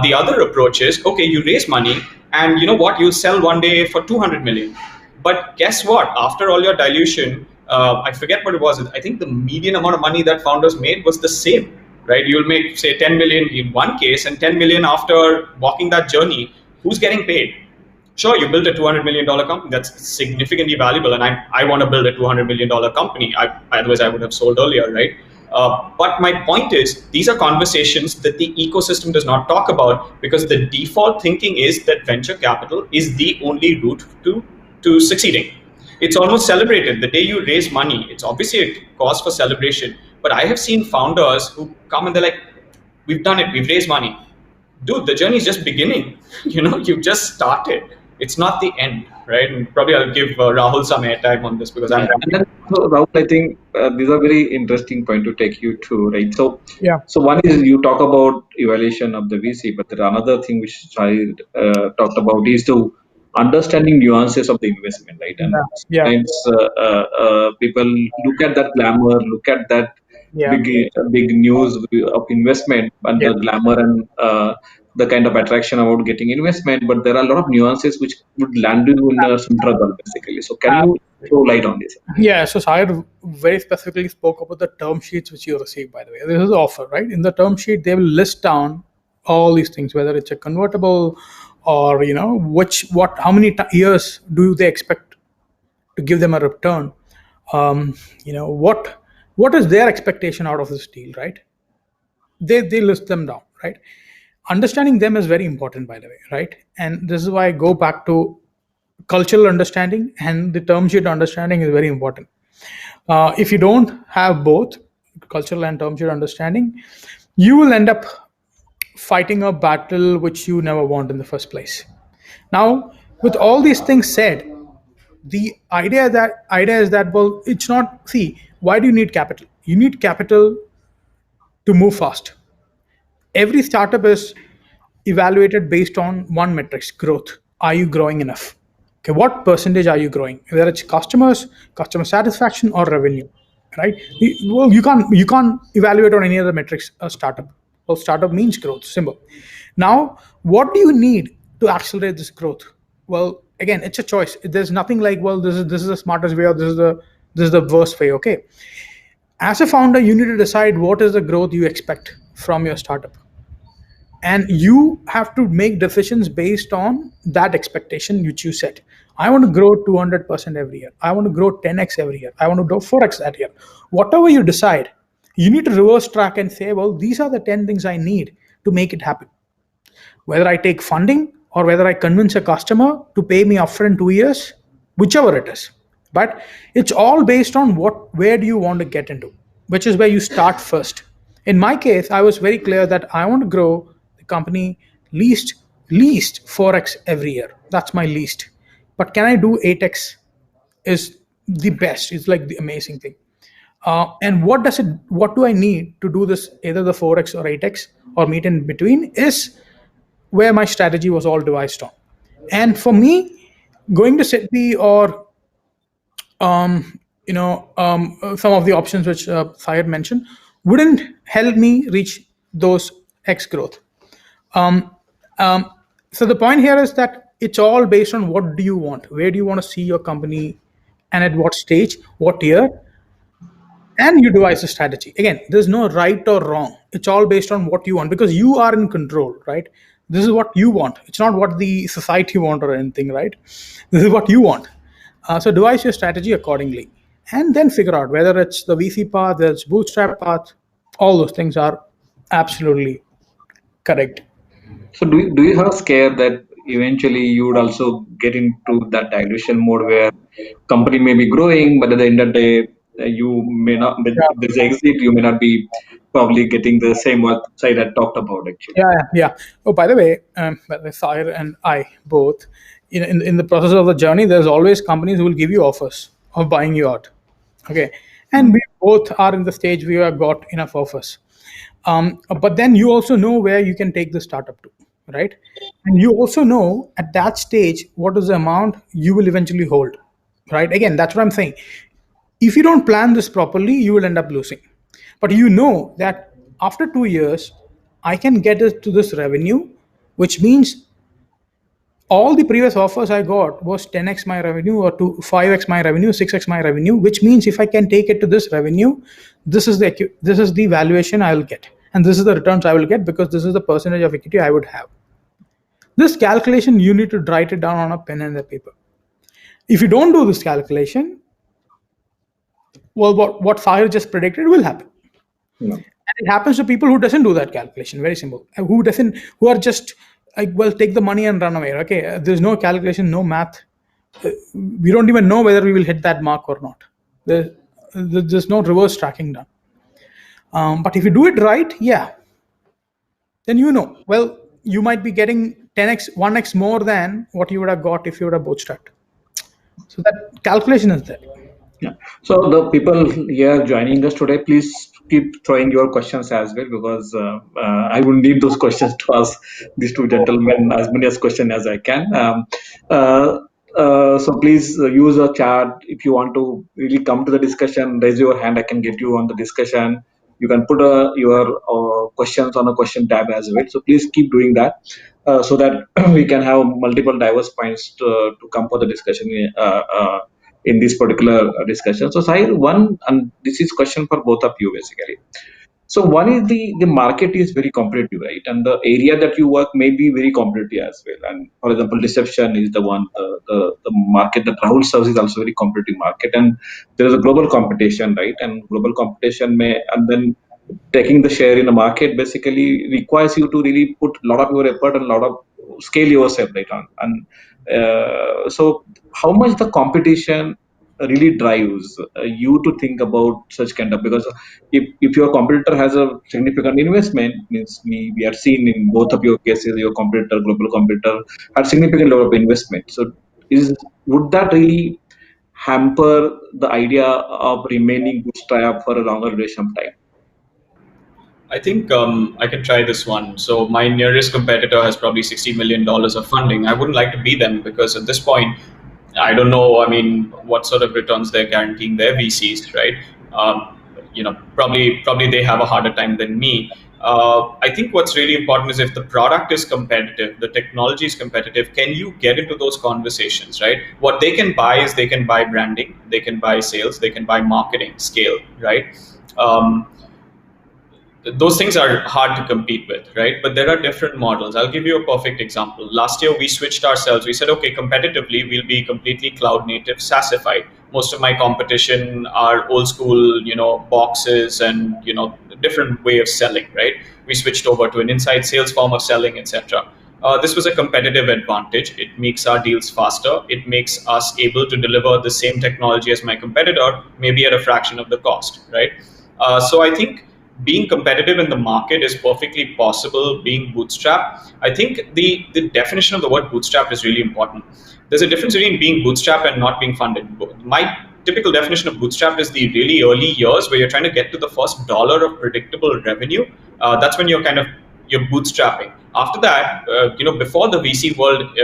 The other approach is, okay, you raise money, and you know what? You'll sell one day for 200 million. But guess what? After all your dilution, I forget what it was. I think the median amount of money that founders made was the same, right? You'll make, say, 10 million in one case and 10 million after walking that journey. Who's getting paid? Sure, you built a $200 million company. That's significantly valuable. And I want to build a $200 million company. Otherwise, I would have sold earlier, right? But my point is, these are conversations that the ecosystem does not talk about, because the default thinking is that venture capital is the only route to succeeding. It's almost celebrated. The day you raise money, it's obviously a cause for celebration. But I have seen founders who come and they're like, we've done it, we've raised money. Dude, the journey is just beginning. You've just started. It's not the end, right? And probably I'll give Rahul some airtime on this because I'm. And then, so Rahul, I think these are very interesting point to take you to, right? So, Yeah. So one is you talk about evaluation of the VC, but there another thing which I talked about is to understanding nuances of the investment, right? And Yeah. sometimes people look at that glamour, look at that Yeah. big news of investment and Yeah. the glamour and the kind of attraction about getting investment, but there are a lot of nuances which would land you in some trouble, basically. So can you throw light on this? Yeah, so Sahir very specifically spoke about the term sheets which you receive, by the way. This is the offer, right? In the term sheet, they will list down all these things, whether it's a convertible or, how many years do they expect to give them a return? What is their expectation out of this deal, right? They list them down, right? Understanding them is very important, by the way, right? And this is why I go back to cultural understanding, and the term sheet understanding is very important. If you don't have both cultural and term sheet understanding, you will end up fighting a battle which you never want in the first place. Now, with all these things said, the idea is that, well, it's not. See, why do you need capital? You need capital to move fast. Every startup is evaluated based on one metrics: growth. Are you growing enough? Okay, what percentage are you growing? Whether it's customers, customer satisfaction, or revenue, right? Well, you can't evaluate on any other metrics a startup. Well, startup means growth, simple. Now, what do you need to accelerate this growth? Well, again, it's a choice. There's nothing like, well, this is the smartest way or this is the worst way. Okay, as a founder, you need to decide what is the growth you expect from your startup, and you have to make decisions based on that expectation which you set. I want to grow 200% every year. I want to grow 10x every year. I want to grow 4x that year. Whatever you decide, you need to reverse track and say, well, these are the 10 things I need to make it happen. Whether I take funding or whether I convince a customer to pay me upfront 2 years, whichever it is. But it's all based on where do you want to get into, which is where you start first. In my case, I was very clear that I want to grow the company least 4x every year. That's my least. But can I do 8x is the best. It's like the amazing thing. And what do I need to do this, either the 4x or 8x or meet in between, is where my strategy was all devised on. And for me, going to SIDBI or some of the options which Syed mentioned wouldn't help me reach those X growth. So the point here is that it's all based on what do you want, where do you want to see your company, and at what stage, what year, and you devise a strategy. Again, there's no right or wrong. It's all based on what you want, because you are in control, right? This is what you want. It's not what the society want or anything, right? This is what you want. So devise your strategy accordingly, and then figure out whether it's the VC path, whether it's bootstrap path. All those things are absolutely correct. So do you have scare that eventually you would also get into that dilution mode where company may be growing, but at the end of the day, you may not, with this exit, you may not be probably getting the same what Syed had talked about actually. Yeah. Oh, by the way, Syed and I both, in the process of the journey, there's always companies who will give you offers of buying you out. Okay, and we both are in the stage where we have got enough offers. But then you also know where you can take the startup to. right? And you also know at that stage what is the amount you will eventually hold, right? Again, that's what I'm saying. If you don't plan this properly, you will end up losing. But you know that after 2 years, I can get it to this revenue, which means all the previous offers I got was 10x my revenue or to 5x my revenue, 6x my revenue, which means if I can take it to this revenue, this is the valuation I will get, and this is the returns I will get because this is the percentage of equity I would have. This calculation you need to write it down on a pen and a paper. If you don't do this calculation, well, what Sahir just predicted will happen. No. And it happens to people who doesn't do that calculation. Very simple. Who are just like, well, take the money and run away. Okay, there's no calculation, no math. We don't even know whether we will hit that mark or not. There's no reverse tracking done. But if you do it right, yeah, then you know, well, you might be getting 10x, 1x more than what you would have got if you would have bootstrapped. So that calculation is there. Yeah. So the people here joining us today, please keep throwing your questions as well, because I will need those questions to ask these two gentlemen as many as questions as I can. So please use a chat if you want to really come to the discussion. Raise your hand. I can get you on the discussion. You can put your questions on a question tab as well. So please keep doing that so that we can have multiple diverse points to come for the discussion in this particular discussion. So Sahil, one, and this is question for both of you basically. So one is the market is very competitive, right? And the area that you work may be very competitive as well. And for example, reception is the one, the market that Rahul serves is also very competitive market. And there is a global competition, right? And global competition and then taking the share in the market basically requires you to really put a lot of your effort and a lot of scale yourself, right? So how much the competition really drives you to think about such kind of, because if your competitor has a significant investment, means we are seen in both of your cases, your competitor, global competitor, had significant level of investment. So would that really hamper the idea of remaining bootstrap for a longer duration of time? I think I can try this one. So my nearest competitor has probably $60 million of funding. I wouldn't like to be them because at this point, I don't know. I mean, what sort of returns they're guaranteeing their VCs, right? Probably they have a harder time than me. I think what's really important is if the product is competitive, the technology is competitive, can you get into those conversations, right? What they can buy is they can buy branding, they can buy sales, they can buy marketing scale, right? Those things are hard to compete with, right? But there are different models. I'll give you a perfect example. Last year, we switched ourselves. We said, okay, competitively, we'll be completely cloud native, SaaSified. Most of my competition are old school, boxes and, different way of selling, right? We switched over to an inside sales form of selling, etc. This was a competitive advantage. It makes our deals faster. It makes us able to deliver the same technology as my competitor, maybe at a fraction of the cost, right? So I think being competitive in the market is perfectly possible being bootstrap. I think the definition of the word bootstrap is really important. There's a difference between being bootstrap and not being funded. My typical definition of bootstrap is the really early years where you're trying to get to the first dollar of predictable revenue. That's when you're bootstrapping. After that, before the VC world,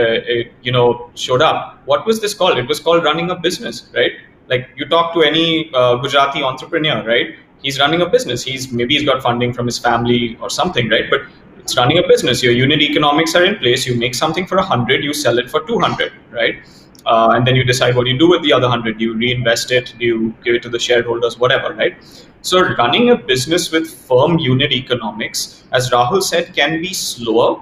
showed up, what was this called? It was called running a business, right? Like you talk to any Gujarati entrepreneur, right? He's running a business. He's got funding from his family or something, right? But it's running a business. Your unit economics are in place. You make something for 100, you sell it for 200, right? And then you decide what you do with the other 100. Do you reinvest it? Do you give it to the shareholders? Whatever, right? So running a business with firm unit economics, as Rahul said, can be slower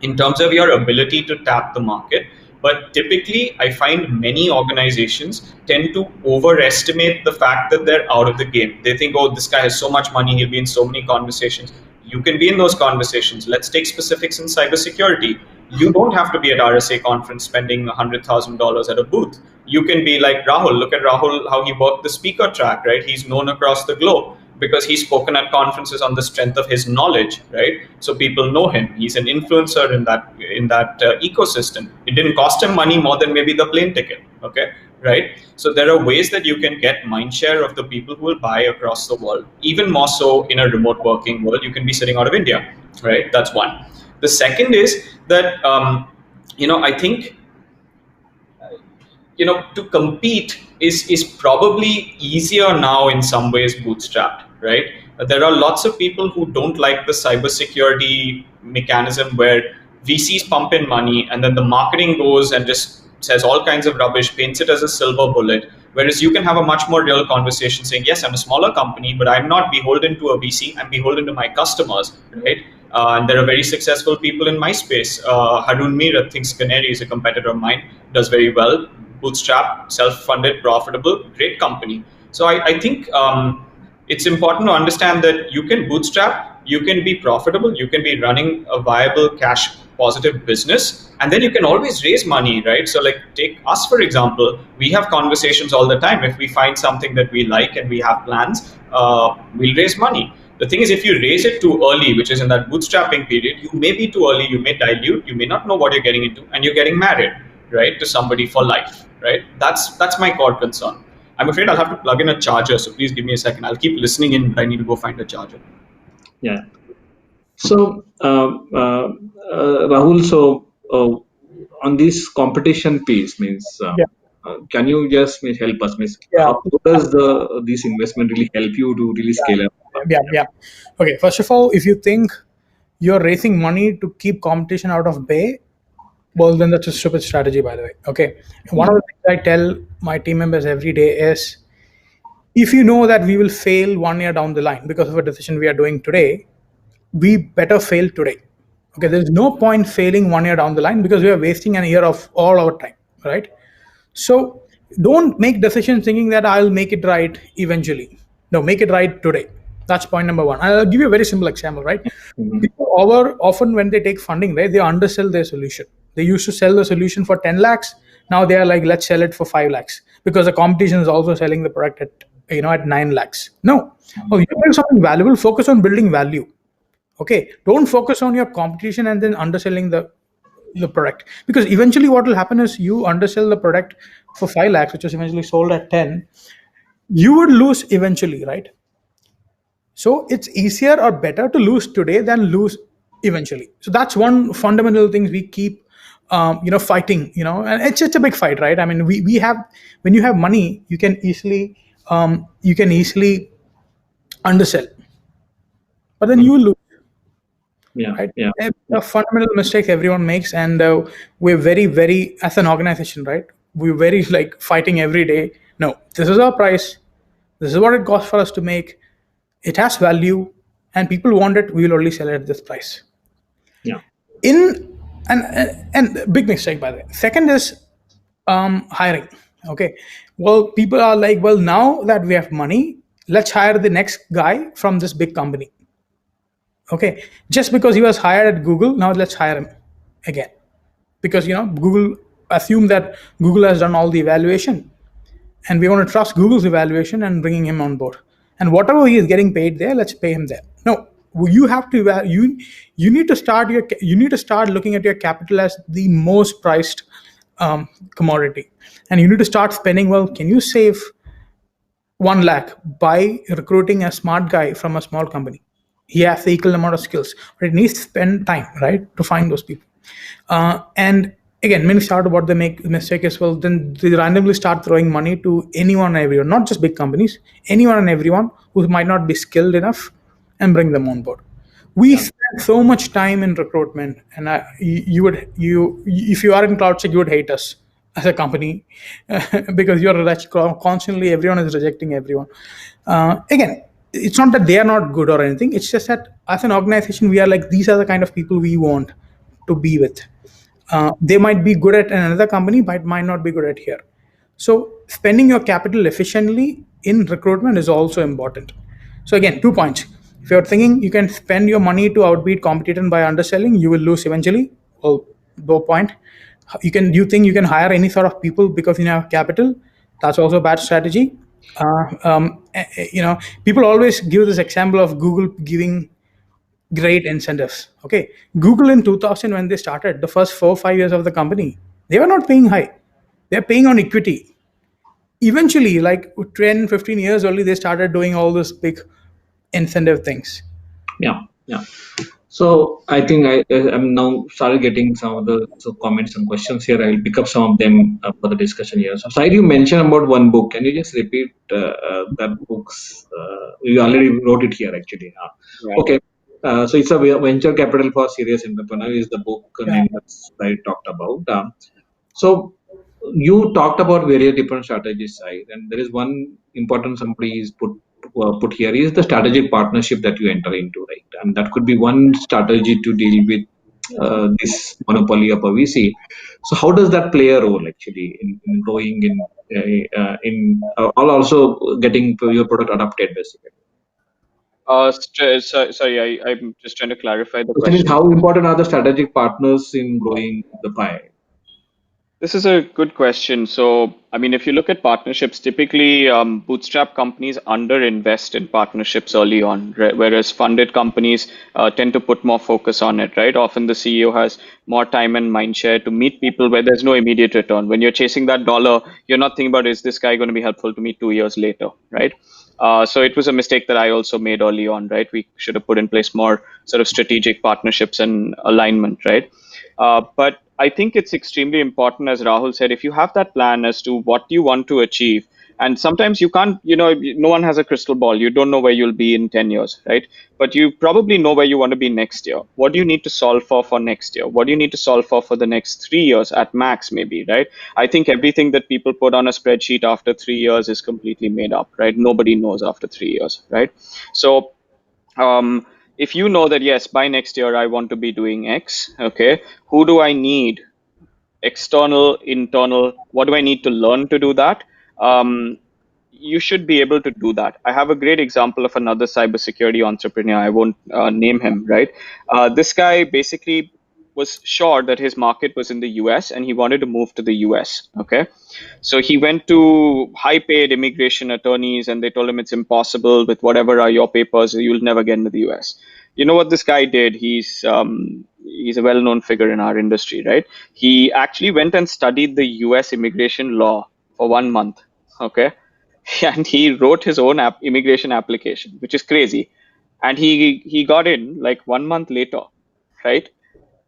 in terms of your ability to tap the market. But typically, I find many organizations tend to overestimate the fact that they're out of the game. They think, oh, this guy has so much money, he'll be in so many conversations. You can be in those conversations. Let's take specifics in cybersecurity. You don't have to be at RSA conference spending $100,000 at a booth. You can be like Rahul. Look at Rahul, how he worked the speaker track, right? He's known across the globe because he's spoken at conferences on the strength of his knowledge, right? So people know him. He's an influencer in that ecosystem. It didn't cost him money more than maybe the plane ticket, okay, right? So there are ways that you can get mindshare of the people who will buy across the world. Even more so in a remote working world, you can be sitting out of India, right? That's one. The second is that I think to compete is probably easier now in some ways bootstrapped, right? There are lots of people who don't like the cybersecurity mechanism where VCs pump in money and then the marketing goes and just says all kinds of rubbish, paints it as a silver bullet. Whereas you can have a much more real conversation saying, yes, I'm a smaller company, but I'm not beholden to a VC, I'm beholden to my customers, right? And there are very successful people in my space. Harun Mir at Things Canary is a competitor of mine, does very well, bootstrap, self-funded, profitable, great company. So I think it's important to understand that you can bootstrap, you can be profitable, you can be running a viable cash positive business, and then you can always raise money, right? So like take us, for example, we have conversations all the time. If we find something that we like and we have plans, we'll raise money. The thing is, if you raise it too early, which is in that bootstrapping period, you may be too early, you may dilute, you may not know what you're getting into, and you're getting married, right, to somebody for life, right? That's my core concern. I'm afraid I'll have to plug in a charger, so please give me a second. I'll keep listening in, but I need to go find a charger. Yeah. So, Rahul, so on this competition piece, means can you just help us? How does this investment really help you to really scale up? Yeah. Okay. First of all, if you think you're raising money to keep competition out of bay, well, then that's a stupid strategy, by the way. Okay. One of the things I tell my team members every day is, if you know that we will fail 1 year down the line because of a decision we are doing today, we better fail today. Okay. There's no point failing 1 year down the line because we are wasting an year of all our time, right? So don't make decisions thinking that I'll make it right eventually. No, make it right today. That's point number one. I'll give you a very simple example, right? People often when they take funding, right, they undersell their solution. They used to sell the solution for 10 lakhs. Now they are like, let's sell it for 5 lakhs because the competition is also selling the product at 9 lakhs. No, you build something valuable. Focus on building value. Okay, don't focus on your competition and then underselling the product, because eventually what will happen is you undersell the product for 5 lakhs, which is eventually sold at 10. You would lose eventually, right? So it's easier or better to lose today than lose eventually. So that's one fundamental thing we keep fighting, and it's a big fight, right? I mean, we have, when you have money, you can easily undersell, but then you lose. Right? A fundamental mistake everyone makes, and we're very, very, as an organization, right? We're very like fighting every day. No, this is our price. This is what it costs for us to make. It has value, and people want it. We will only sell it at this price. Yeah. And big mistake, by the way. Second is hiring. Okay. Well, people are like, well, now that we have money, let's hire the next guy from this big company. Okay, just because he was hired at Google, now let's hire him again, because Google assume that Google has done all the evaluation, and we want to trust Google's evaluation and bringing him on board. And whatever he is getting paid there, let's pay him there. No, you have to you need to start looking at your capital as the most priced commodity, and you need to start spending. Well, can you save 1 lakh by recruiting a smart guy from a small company? He has the equal amount of skills, but it needs to spend time, right, to find those people. And again, many start about the mistake as well. Then they randomly start throwing money to anyone and everyone, not just big companies, anyone and everyone who might not be skilled enough, and bring them on board. We spend so much time in recruitment, and if you are in CloudSec, you would hate us as a company because you're constantly, everyone is rejecting everyone. Again, it's not that they are not good or anything. It's just that as an organization, we are like, these are the kind of people we want to be with. They might be good at another company, but might not be good at here. So spending your capital efficiently in recruitment is also important. So again, 2 points. If you're thinking you can spend your money to outbeat competition by underselling, you will lose eventually. Well, no point. You think you can hire any sort of people because you have capital? That's also a bad strategy. People always give this example of Google giving great incentives. Okay, Google in 2000, when they started, the first 4 or 5 years of the company, they were not paying high. They're paying on equity. Eventually, like 10, 15 years only, they started doing all those big incentive things. Yeah. So I think I'm now started getting some of the comments and questions here. I'll pick up some of them for the discussion here. So Said, you mentioned about one book. Can you just repeat that book's? You already wrote it here actually. Yeah. Okay. So it's a venture capital for serious entrepreneur is the book Yeah. name that I talked about. So you talked about various different strategies, right? And there is one important somebody is put here is the strategic partnership that you enter into, right? And that could be one strategy to deal with this monopoly of a VC. So how does that play a role actually in growing or also getting your product adopted basically? Sorry, I'm just trying to clarify the Question is question. how important are the strategic partners in growing the pie? This is a good question. So, I mean, if you look at partnerships, typically bootstrap companies underinvest in partnerships early on, right? Whereas funded companies tend to put more focus on it, right? Often the CEO has more time and mind share to meet people where there's no immediate return. When you're chasing that dollar, you're not thinking about, is this guy going to be helpful to me 2 years later, right? So it was a mistake that I also made early on, right? We should have put in place more sort of strategic partnerships and alignment, right? But I think it's extremely important, as Rahul said, if you have that plan as to what you want to achieve, and sometimes you can't, no one has a crystal ball. You don't know where you'll be in 10 years, right? But you probably know where you want to be next year. What do you need to solve for next year? What do you need to solve for the next 3 years at max, maybe, right? I think everything that people put on a spreadsheet after 3 years is completely made up, right? Nobody knows after 3 years, right? So, if you know that yes, by next year I want to be doing X, okay, who do I need? External, internal, what do I need to learn to do that? um, you should be able to do that. I have a great example of another cybersecurity entrepreneur. I won't name him, right? This guy basically was sure that his market was in the US and he wanted to move to the US, okay? So he went to high paid immigration attorneys and they told him it's impossible with whatever are your papers, you'll never get into the US. You know what this guy did? He's a well known figure in our industry, right? He actually went and studied the US immigration law for 1 month. Okay. And he wrote his own immigration application, which is crazy. And he got in like 1 month later, right?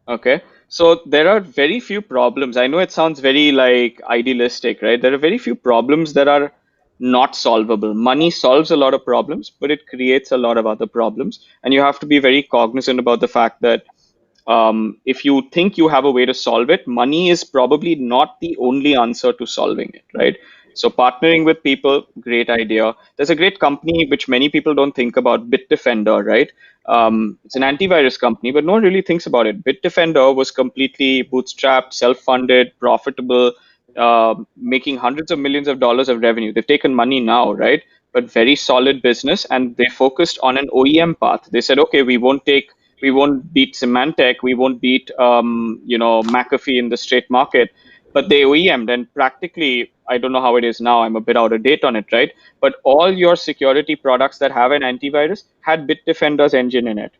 Okay. So there are very few problems. I know it sounds very like idealistic, right? There are very few problems that are not solvable. Money solves a lot of problems, but it creates a lot of other problems. And you have to be very cognizant about the fact that if you think you have a way to solve it, money is probably not the only answer to solving it, right? So partnering with people, great idea. There's a great company which many people don't think about, Bitdefender, right? It's an antivirus company, but no one really thinks about it. Bitdefender was completely bootstrapped, self-funded, profitable, making hundreds of millions of dollars of revenue. They've taken money now, right? But very solid business, and they focused on an OEM path. They said, okay, we won't beat Symantec, we won't beat McAfee in the straight market, but they OEM'd, and practically, I don't know how it is now, I'm a bit out of date on it, right? But all your security products that have an antivirus had Bitdefender's engine in it.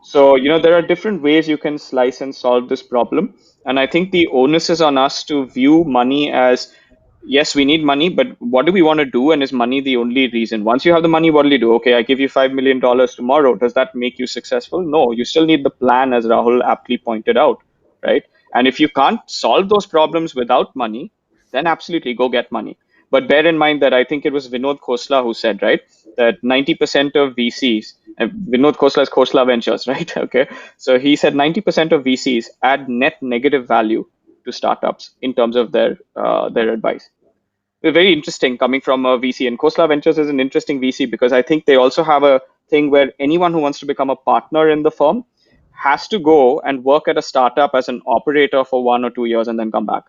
So, there are different ways you can slice and solve this problem. And I think the onus is on us to view money as, yes, we need money, but what do we want to do? And is money the only reason? Once you have the money, what will you do? Okay, I give you $5 million tomorrow. Does that make you successful? No, you still need the plan, as Rahul aptly pointed out, right? And if you can't solve those problems without money, then absolutely go get money. But bear in mind that I think it was Vinod Khosla who said, right, that 90% of VCs, and Vinod Khosla is Khosla Ventures, right? Okay. So he said 90% of VCs add net negative value to startups in terms of their advice. It's very interesting coming from a VC, and Khosla Ventures is an interesting VC because I think they also have a thing where anyone who wants to become a partner in the firm has to go and work at a startup as an operator for 1 or 2 years and then come back.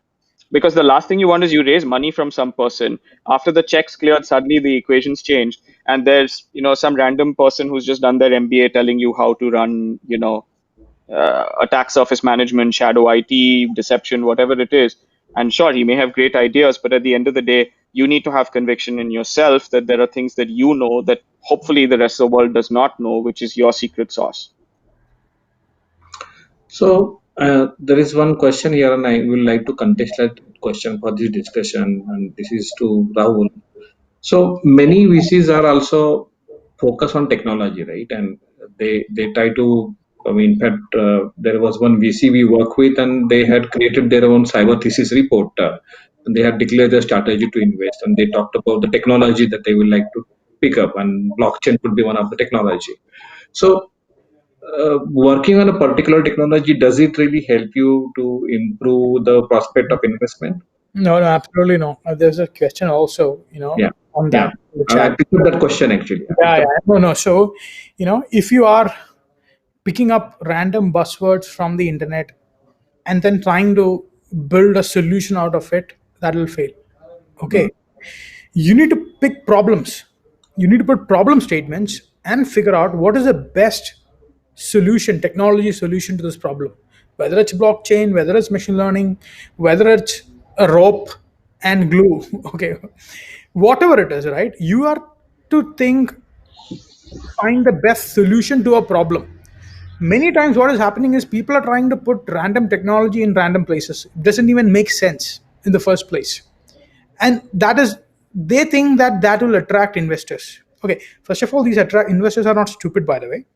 Because the last thing you want is you raise money from some person. After the checks cleared, suddenly the equations changed, and there's some random person who's just done their MBA telling you how to run attack surface management, shadow IT, deception, whatever it is. And sure, he may have great ideas, but at the end of the day, you need to have conviction in yourself that there are things that you know that hopefully the rest of the world does not know, which is your secret sauce. So there is one question here, and I will like to contextualize that question for this discussion, and this is to Rahul. So many VCs are also focused on technology, right? And they try to. I mean, in fact, there was one VC we work with, and they had created their own cyber thesis report. And they had declared their strategy to invest, and they talked about the technology that they would like to pick up, and blockchain could be one of the technology. So, working on a particular technology, does it really help you to improve the prospect of investment? No, no, absolutely no. There's a question also, Yeah, on yeah. that in the I chat. picked up that question actually. I Yeah, picked yeah. up. No, no. So, if you are picking up random buzzwords from the internet and then trying to build a solution out of it, that will fail. Okay. You need to pick problems. You need to put problem statements and figure out what is the best solution, technology solution to this problem. Whether it's blockchain, whether it's machine learning, whether it's a rope and glue. Okay. Whatever it is, right? You are to think, find the best solution to a problem. Many times what is happening is people are trying to put random technology in random places. It doesn't even make sense in the first place, and that is, they think that that will attract investors. Okay, first of all, these attract investors are not stupid, by the way.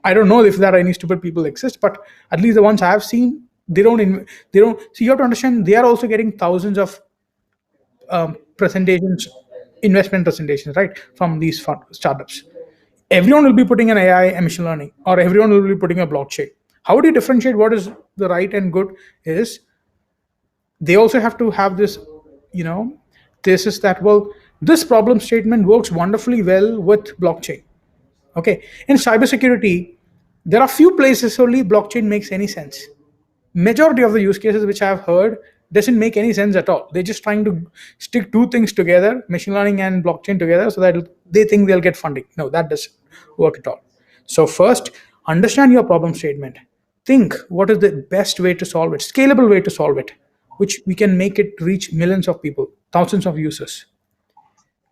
I don't know if there are any stupid people exist, but at least the ones I have seen, they don't. So you have to understand, they are also getting thousands of presentations, investment presentations, right, from these startups. Everyone will be putting an AI and machine learning, or everyone will be putting a blockchain. How do you differentiate what is the right and good? Is they also have to have this, you know, thesis that, well, this problem statement works wonderfully well with blockchain. Okay, in cybersecurity, there are few places only blockchain makes any sense. Majority of the use cases which I've heard doesn't make any sense at all. They're just trying to stick two things together, machine learning and blockchain together, so that they think they'll get funding. No, that doesn't work at all. So first, understand your problem statement. Think what is the best way to solve it, scalable way to solve it, which we can make it reach millions of people, thousands of users.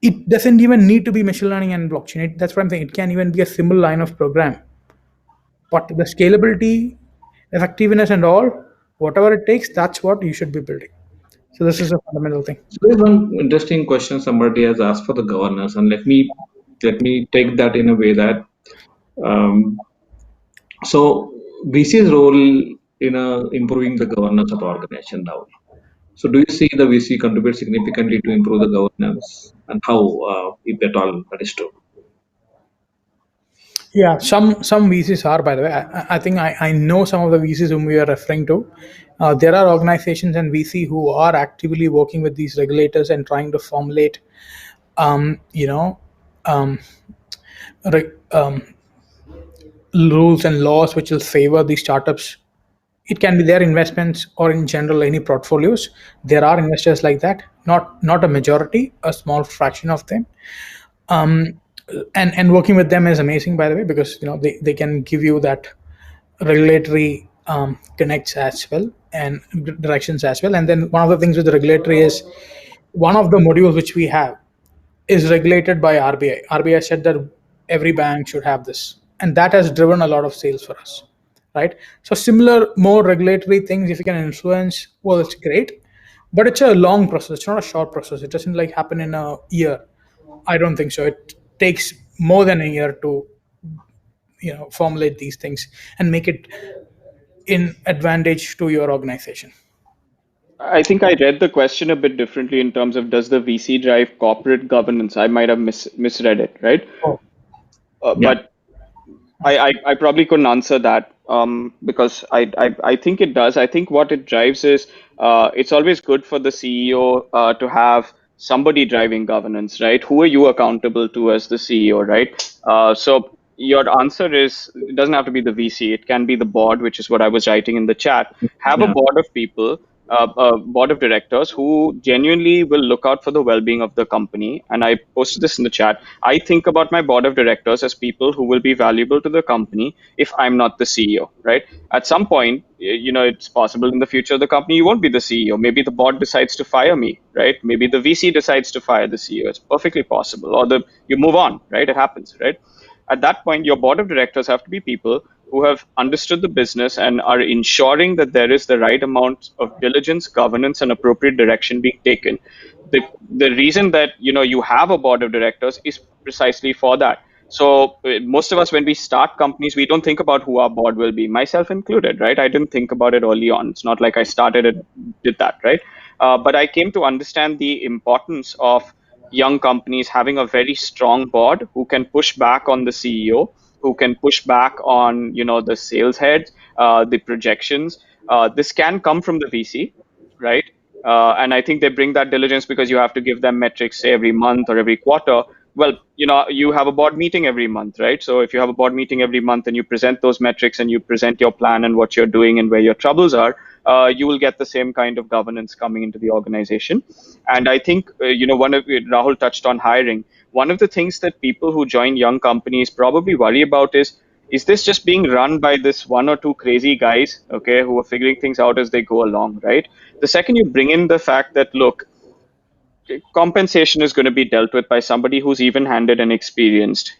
It doesn't even need to be machine learning and blockchain. That's what I'm saying. It can even be a simple line of program. But the scalability, effectiveness, and all, whatever it takes, that's what you should be building. So this is a fundamental thing. So there's one interesting question somebody has asked for the governance, and let me take that in a way that um, so VC's role in improving the governance of the organization now. So do you see the VC contribute significantly to improve the governance, and how, if at all, that is true? Yeah, some VCs are, by the way. I think I know some of the VCs whom we are referring to. There are organizations and VC who are actively working with these regulators and trying to formulate, you know, um, re- um, rules and laws which will favor these startups. It can be their investments or in general any portfolios. There are investors like that, not a majority, a small fraction of them. um, and working with them is amazing, by the way, because they can give you that regulatory connects as well, and directions as well. And then one of the things with the regulatory is, one of the modules which we have is regulated by RBI. RBI said that every bank should have this, and that has driven a lot of sales for us, right? So similar, more regulatory things, if you can influence, well, it's great, but it's a long process. It's not a short process. It doesn't like happen in a year. I don't think so. It takes more than a year to formulate these things and make it in advantage to your organization. I think I read the question a bit differently in terms of, does the VC drive corporate governance? I might have misread it, right? Oh, Yeah. But I probably couldn't answer that, because I think it does. I think what it drives is, it's always good for the CEO to have somebody driving governance, right? Who are you accountable to as the CEO, right? So your answer is, it doesn't have to be the VC. It can be the board, which is what I was writing in the chat. Have a Yeah. board of people, a board of directors who genuinely will look out for the well-being of the company. And I posted this in the chat. I think about my board of directors as people who will be valuable to the company if I'm not the CEO, right? At some point, it's possible in the future of the company you won't be the CEO. Maybe the board decides to fire me, right? Maybe the VC decides to fire the CEO. It's perfectly possible. Or you move on, right? It happens, right? At that point, your board of directors have to be people who have understood the business and are ensuring that there is the right amount of diligence, governance, and appropriate direction being taken. The reason that you have a board of directors is precisely for that. So most of us, when we start companies, we don't think about who our board will be, myself included, right? I didn't think about it early on. It's not like I started and did that, right? But I came to understand the importance of young companies having a very strong board who can push back on the CEO, who can push back on the sales heads, the projections. This can come from the VC, right? And I think they bring that diligence because you have to give them metrics, say, every month or every quarter. Well, you have a board meeting every month, right? So if you have a board meeting every month and you present those metrics and you present your plan and what you're doing and where your troubles are, you will get the same kind of governance coming into the organization. And I think, one of Rahul touched on hiring. One of the things that people who join young companies probably worry about is this just being run by this one or two crazy guys, okay, who are figuring things out as they go along, right? The second you bring in the fact that, look, compensation is going to be dealt with by somebody who's even handed and experienced,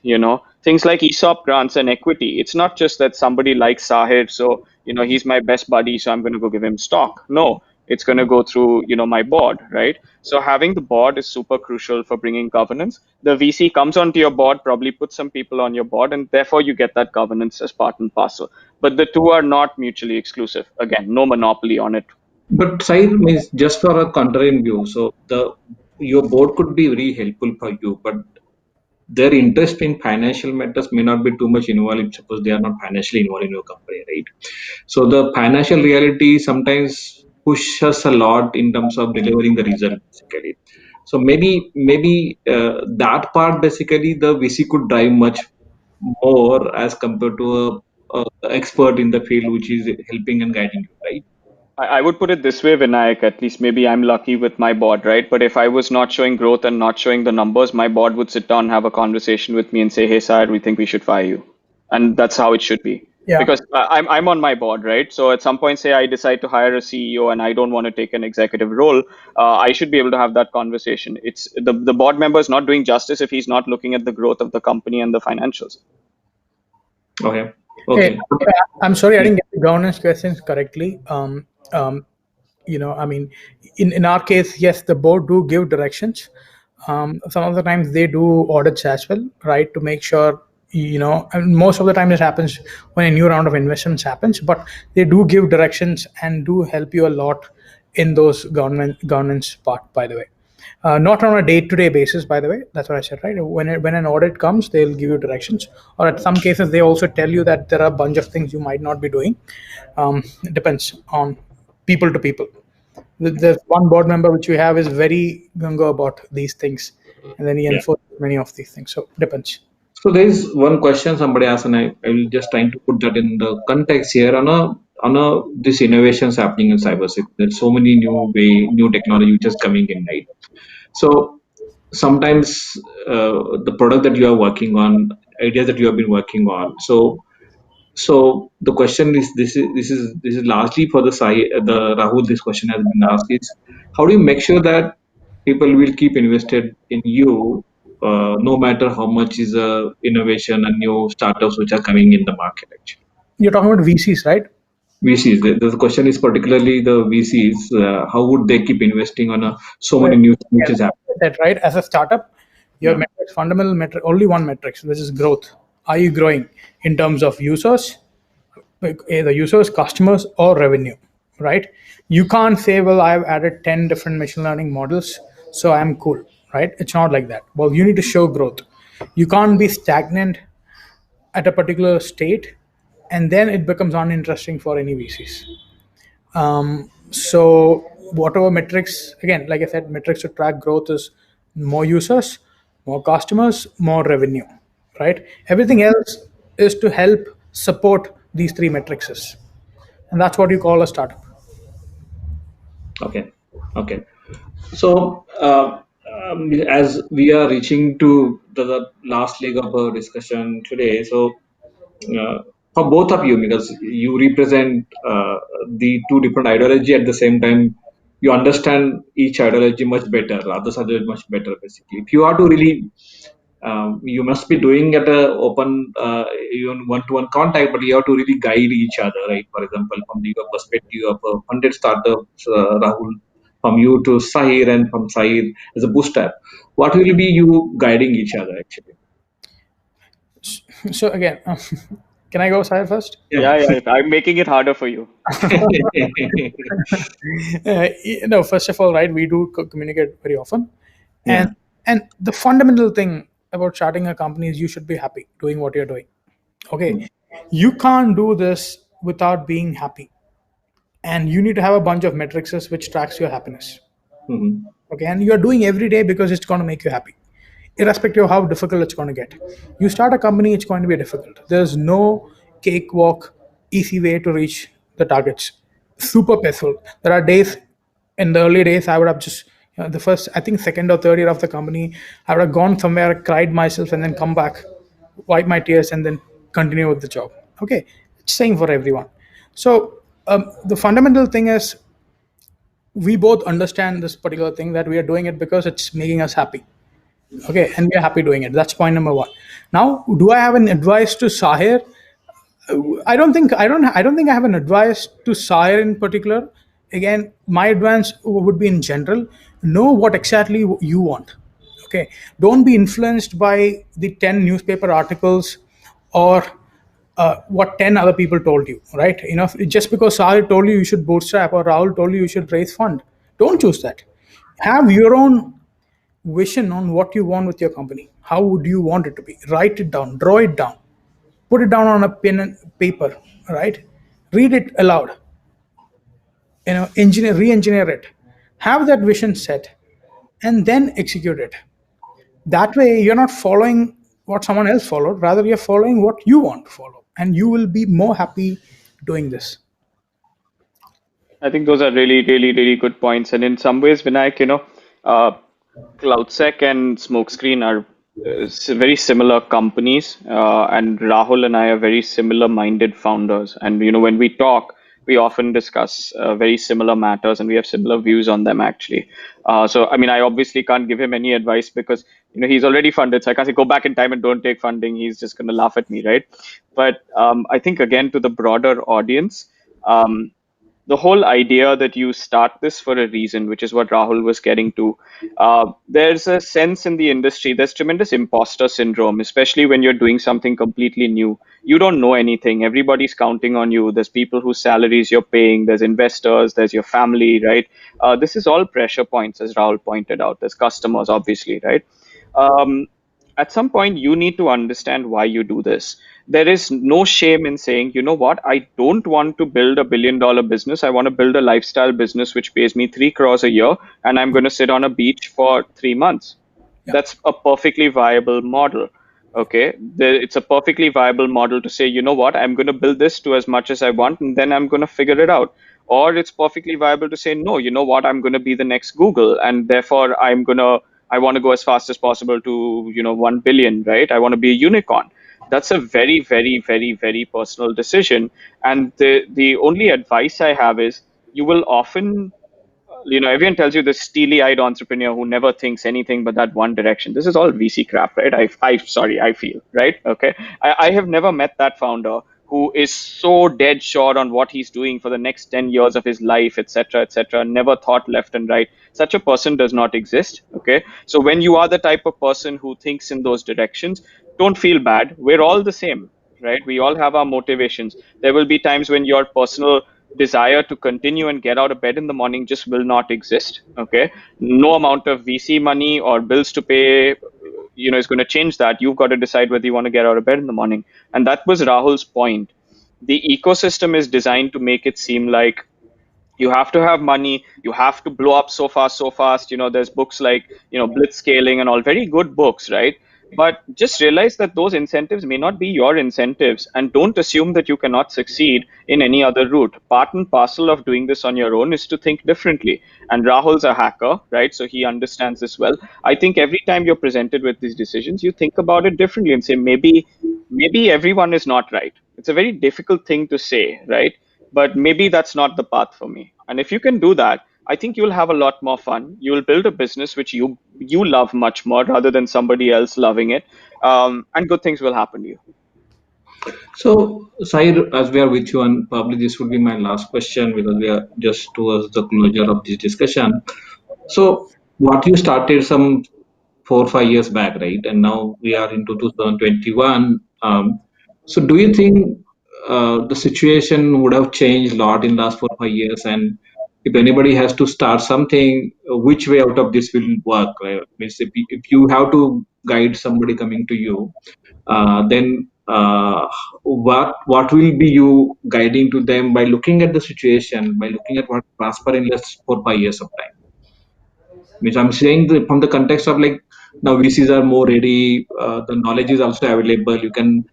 things like ESOP grants and equity. It's not just that somebody likes Sahir, so he's my best buddy, so I'm going to go give him stock. No, it's going to go through my board, right? So having the board is super crucial for bringing governance. The VC comes onto your board, probably puts some people on your board, and therefore you get that governance as part and parcel. But the two are not mutually exclusive. Again, no monopoly on it. But Sahil means just for a contrarian view. So your board could be very helpful for you, but their interest in financial matters may not be too much involved if suppose they are not financially involved in your company, right? So the financial reality sometimes pushes a lot in terms of delivering the result, basically. So maybe that part basically the VC could drive much more as compared to a expert in the field which is helping and guiding you, right? I would put it this way, Vinayak, at least maybe I'm lucky with my board, right? But if I was not showing growth and not showing the numbers, my board would sit down and have a conversation with me and say, hey, sir, we think we should fire you. And that's how it should be. Yeah. Because I'm on my board, right? So at some point, say I decide to hire a CEO and I don't want to take an executive role, I should be able to have that conversation. It's the board member is not doing justice if he's not looking at the growth of the company and the financials. Okay. Hey, Okay. I'm sorry, I didn't get the governance questions correctly. I mean, in our case, yes, the board do give directions. Some of the times they do audits as well, right, to make sure, and most of the time it happens when a new round of investments happens, but they do give directions and do help you a lot in those governance part, by the way. Not on a day-to-day basis, by the way. That's what I said, right? When an audit comes, they'll give you directions, or at some cases, they also tell you that there are a bunch of things you might not be doing. It depends on people to people. There's one board member which we have is very gung-ho about these things, and then he Yeah. enforces many of these things. So it depends. So there is one question somebody asked, and I will just trying to put that in the context here on a this innovations happening in cybersecurity. There's so many new technology which is coming in, right? So sometimes the product that you are working on, ideas that you have been working on. So the question is this is largely for the Rahul. This question has been asked is how do you make sure that people will keep invested in you no matter how much is innovation and new startups which are coming in the market actually. You're talking about VCs, right? VCs. The question is particularly the VCs. How would they keep investing on so many new things which is happening? That right. As a startup, your metrics, fundamental metric, only one metric, which is growth. Are you growing in terms of users, either users, customers, or revenue? Right. You can't say, well, I've added 10 different machine learning models, so I'm cool. Right. It's not like that. Well, you need to show growth. You can't be stagnant at a particular state, and then it becomes uninteresting for any VCs. So whatever metrics, again, like I said, metrics to track growth is more users, more customers, more revenue, right? Everything else is to help support these three metrics, and that's what you call a startup. Okay. Okay. So, as we are reaching to the last leg of our discussion today, so for both of you, because you represent the two different ideology at the same time, you understand each ideology much better, others ideology much better. Basically, if you are to really, you must be doing at a open, even one-to-one contact, but you have to really guide each other, right? For example, from the perspective of a funded startups, Rahul, from you to Sahir and from Sahir as a bootstrap, what will be you guiding each other actually? So again, can I go Sahir first? Yeah, yeah. I'm making it harder for you. First of all, right, we do communicate very often, Yeah. and the fundamental thing about starting a company is you should be happy doing what you're doing. Okay, Mm. you can't do this without being happy, and you need to have a bunch of metrics which tracks your happiness. Mhm. Okay, and you're doing every day because it's going to make you happy, irrespective of how difficult it's going to get. You start a company, it's going to be difficult. There's no cakewalk easy way to reach the targets. Super painful. There are days, in the early days, I would have just, the first, I think, second or third year of the company, I would have gone somewhere, cried myself, and then come back, wipe my tears, and then continue with the job. Okay, it's same for everyone. So the fundamental thing is we both understand this particular thing, that we are doing it because it's making us happy. Okay, and we are happy doing it. That's point number one. Now, do I have an advice to Sahir? I don't think I have an advice to Sahir in particular. Again, my advice would be in general. Know what exactly you want. Okay, don't be influenced by the 10 newspaper articles or what 10 other people told you, right? Just because Sahir told you should bootstrap or Rahul told you should raise fund, don't choose that. Have your own vision on what you want with your company. How would you want it to be? Write it down, draw it down, put it down on a pen and paper, right? Read it aloud, re-engineer it, have that vision set, and then execute it. That way, you're not following what someone else followed, rather, you're following what you want to follow, and you will be more happy doing this. I think those are really, really, really good points. And in some ways, Vinayak, uh, CloudSec and Smokescreen are very similar companies, and Rahul and I are very similar-minded founders. And when we talk, we often discuss very similar matters, and we have similar views on them actually. So, I mean, I obviously can't give him any advice because he's already funded, so I can't say go back in time and don't take funding. He's just going to laugh at me, right? But I think again to the broader audience. The whole idea that you start this for a reason, which is what Rahul was getting to, there's a sense in the industry, there's tremendous imposter syndrome, especially when you're doing something completely new. You don't know anything. Everybody's counting on you. There's people whose salaries you're paying. There's investors. There's your family, right? This is all pressure points, as Rahul pointed out. There's customers, obviously, right? Um, at some point you need to understand why you do this. There is no shame in saying, you know what, I don't want to build $1 billion business. I want to build a lifestyle business which pays me 3 crores a year, and I'm going to sit on a beach for 3 months. Yeah. That's a perfectly viable model. Okay, it's a perfectly viable model to say, you know what, I'm going to build this to as much as I want, and then I'm going to figure it out. Or it's perfectly viable to say, no, you know what, I'm going to be the next Google, and therefore I want to go as fast as possible to 1 billion, right? I want to be a unicorn. That's a very, very, very, very personal decision. And the only advice I have is, you will often, everyone tells you this steely-eyed entrepreneur who never thinks anything but that one direction. This is all VC crap, right? I feel, right? Okay. I have never met that founder who is so dead sure on what he's doing for the next 10 years of his life, etc., etc., never thought left and right. Such a person does not exist. Okay. So when you are the type of person who thinks in those directions, don't feel bad. We're all the same, right? We all have our motivations. There will be times when your personal desire to continue and get out of bed in the morning just will not exist. Okay, no amount of VC money or bills to pay is going to change that. You've got to decide whether you want to get out of bed in the morning. And that was Rahul's point. The ecosystem is designed to make it seem like you have to have money, you have to blow up so fast. There's books like blitz scaling and all, very good books, right? But just realize that those incentives may not be your incentives, and don't assume that you cannot succeed in any other route. Part and parcel of doing this on your own is to think differently. And Rahul's a hacker, right? So he understands this well. I think every time you're presented with these decisions, you think about it differently and say, maybe everyone is not right. It's a very difficult thing to say, right? But maybe that's not the path for me. And if you can do that, I think you'll have a lot more fun. You'll build a business which you love much more rather than somebody else loving it, and good things will happen to you. So, Sair, as we are with you, and probably this would be my last question because we are just towards the closure of this discussion. So, what you started some 4 or 5 years back, right? And now we are into 2021. So do you think the situation would have changed a lot in last 4 or 5 years? And if anybody has to start something, which way out of this will work? Means if you have to guide somebody coming to you, then what will be you guiding to them by looking at the situation, by looking at what transpired in last 4 or 5 years of time? Means I'm saying from the context of like now VCs are more ready, the knowledge is also available. You can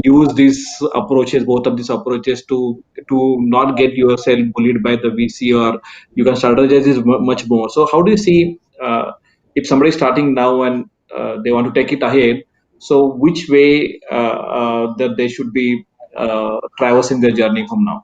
use these approaches, both of these approaches to not get yourself bullied by the VC, or you can strategize this much more. So how do you see if somebody is starting now and they want to take it ahead? So which way that they should be traversing their journey from now?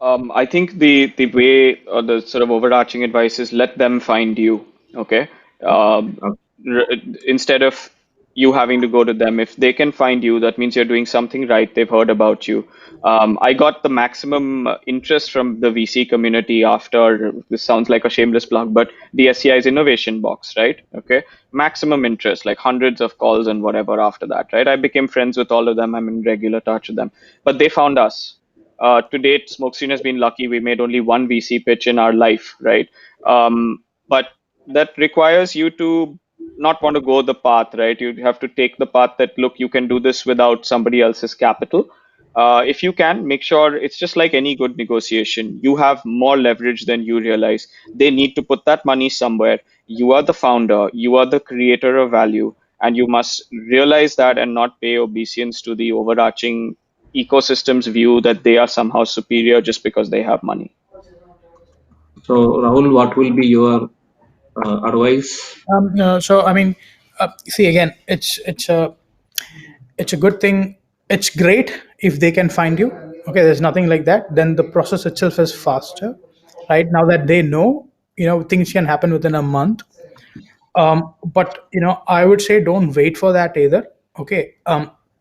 I think the way or the sort of overarching advice is let them find you. Okay. Um, Okay. Instead of you having to go to them, if they can find you, that means you're doing something right. They've heard about you. I got the maximum interest from the VC community after this sounds like a shameless plug, but the SCI's innovation box, right? Okay. Maximum interest, like hundreds of calls and whatever after that, right? I became friends with all of them. I'm in regular touch with them, but they found us. To date, Smokescreen has been lucky. We made only one VC pitch in our life, right? But that requires you to not want to go the path, right? You have to take the path that, look, you can do this without somebody else's capital. If you can, make sure it's just like any good negotiation. You have more leverage than you realize. They need to put that money somewhere. You are the founder, you are the creator of value, and you must realize that and not pay obeisance to the overarching ecosystem's view that they are somehow superior just because they have money. So Rahul, what will be your advice? So I mean, see again, it's a good thing. It's great if they can find you. Okay, there's nothing like that. Then the process itself is faster, right? Now that they know, things can happen within a month. But I would say don't wait for that either. Okay.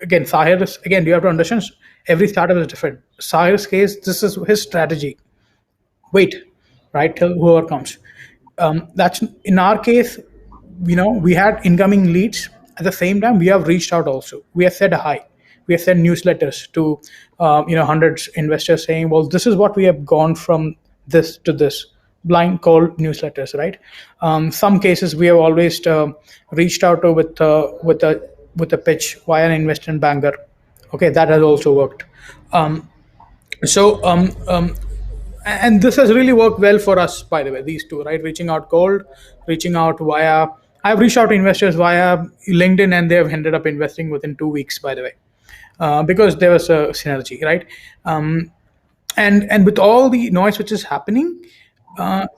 Again, Sahir is again. You have to understand every startup is different. Sahir's case, this is his strategy. Wait, right till whoever comes. That's in our case. We had incoming leads. At the same time, we have reached out also. We have said hi. We have sent newsletters to hundreds investors saying, well, this is what we have gone from this to this. Blind cold newsletters, right? Some cases we have always reached out to with a pitch via an investment banker. Okay, that has also worked. So and this has really worked well for us, by the way, these two, right? Reaching out cold, reaching out via, I've reached out to investors via LinkedIn, and they've ended up investing within 2 weeks, by the way, because there was a synergy, right? And with all the noise which is happening,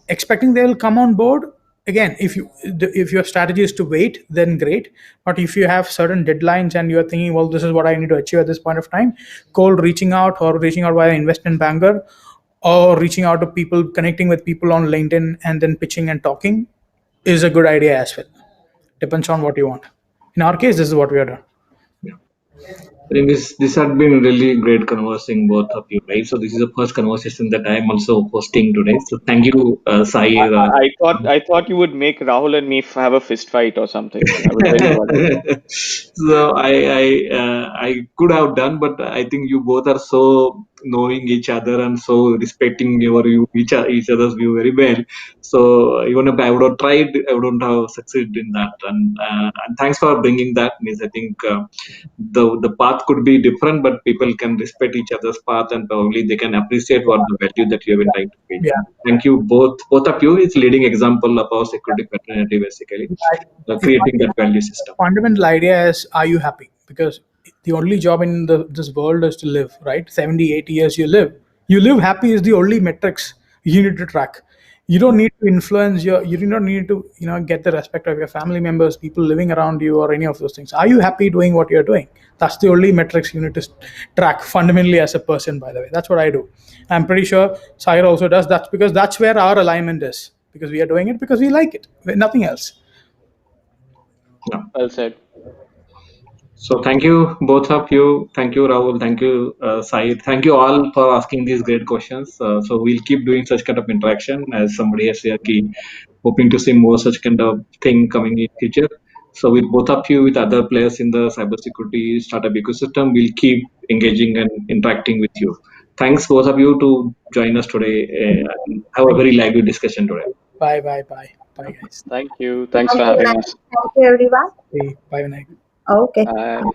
expecting they will come on board. Again, if your strategy is to wait, then great. But if you have certain deadlines and you're thinking, well, this is what I need to achieve at this point of time, cold reaching out, or reaching out via investment banker, or reaching out to people, connecting with people on LinkedIn, and then pitching and talking is a good idea as well. Depends on what you want. In our case, this is what we are doing. I think this had been really great conversing both of you, right? So this is the first conversation that I am also hosting today. So thank you, Sai. I thought you would make Rahul and me have a fist fight or something. I was very worried. So I could have done, but I think you both are so knowing each other and so respecting each other's view very well. So even if I would have tried, I wouldn't have succeeded in that. And thanks for bringing that. Means I think the path could be different, but people can respect each other's path, and probably they can appreciate what the value that you have been trying to create. Yeah. Thank you both of you. It's leading example of our security fraternity, basically creating that value system. Fundamental idea is, are you happy? Because the only job in this world is to live, right? 70, 80 years you live happy is the only metrics you need to track. You don't need to influence you do not need to get the respect of your family members, people living around you, or any of those things. Are you happy doing what you're doing? That's the only metrics you need to track fundamentally as a person, by the way. That's what I do. I'm pretty sure Sahir also does. That's because that's where our alignment is, because we are doing it because we like it, nothing else. Yeah. Well said. So thank you both of you. Thank you, Rahul. Thank you, Saeed. Thank you all for asking these great questions. So we'll keep doing such kind of interaction, as somebody has said, hoping to see more such kind of thing coming in future. So with both of you, with other players in the cybersecurity startup ecosystem, we'll keep engaging and interacting with you. Thanks both of you to join us today. And have a very lively discussion today. Bye, guys. Thank you. Thanks Thank for you, having Vinayak. us. Thank you, everyone. Hey, bye, Vinayak. Okay. Bye.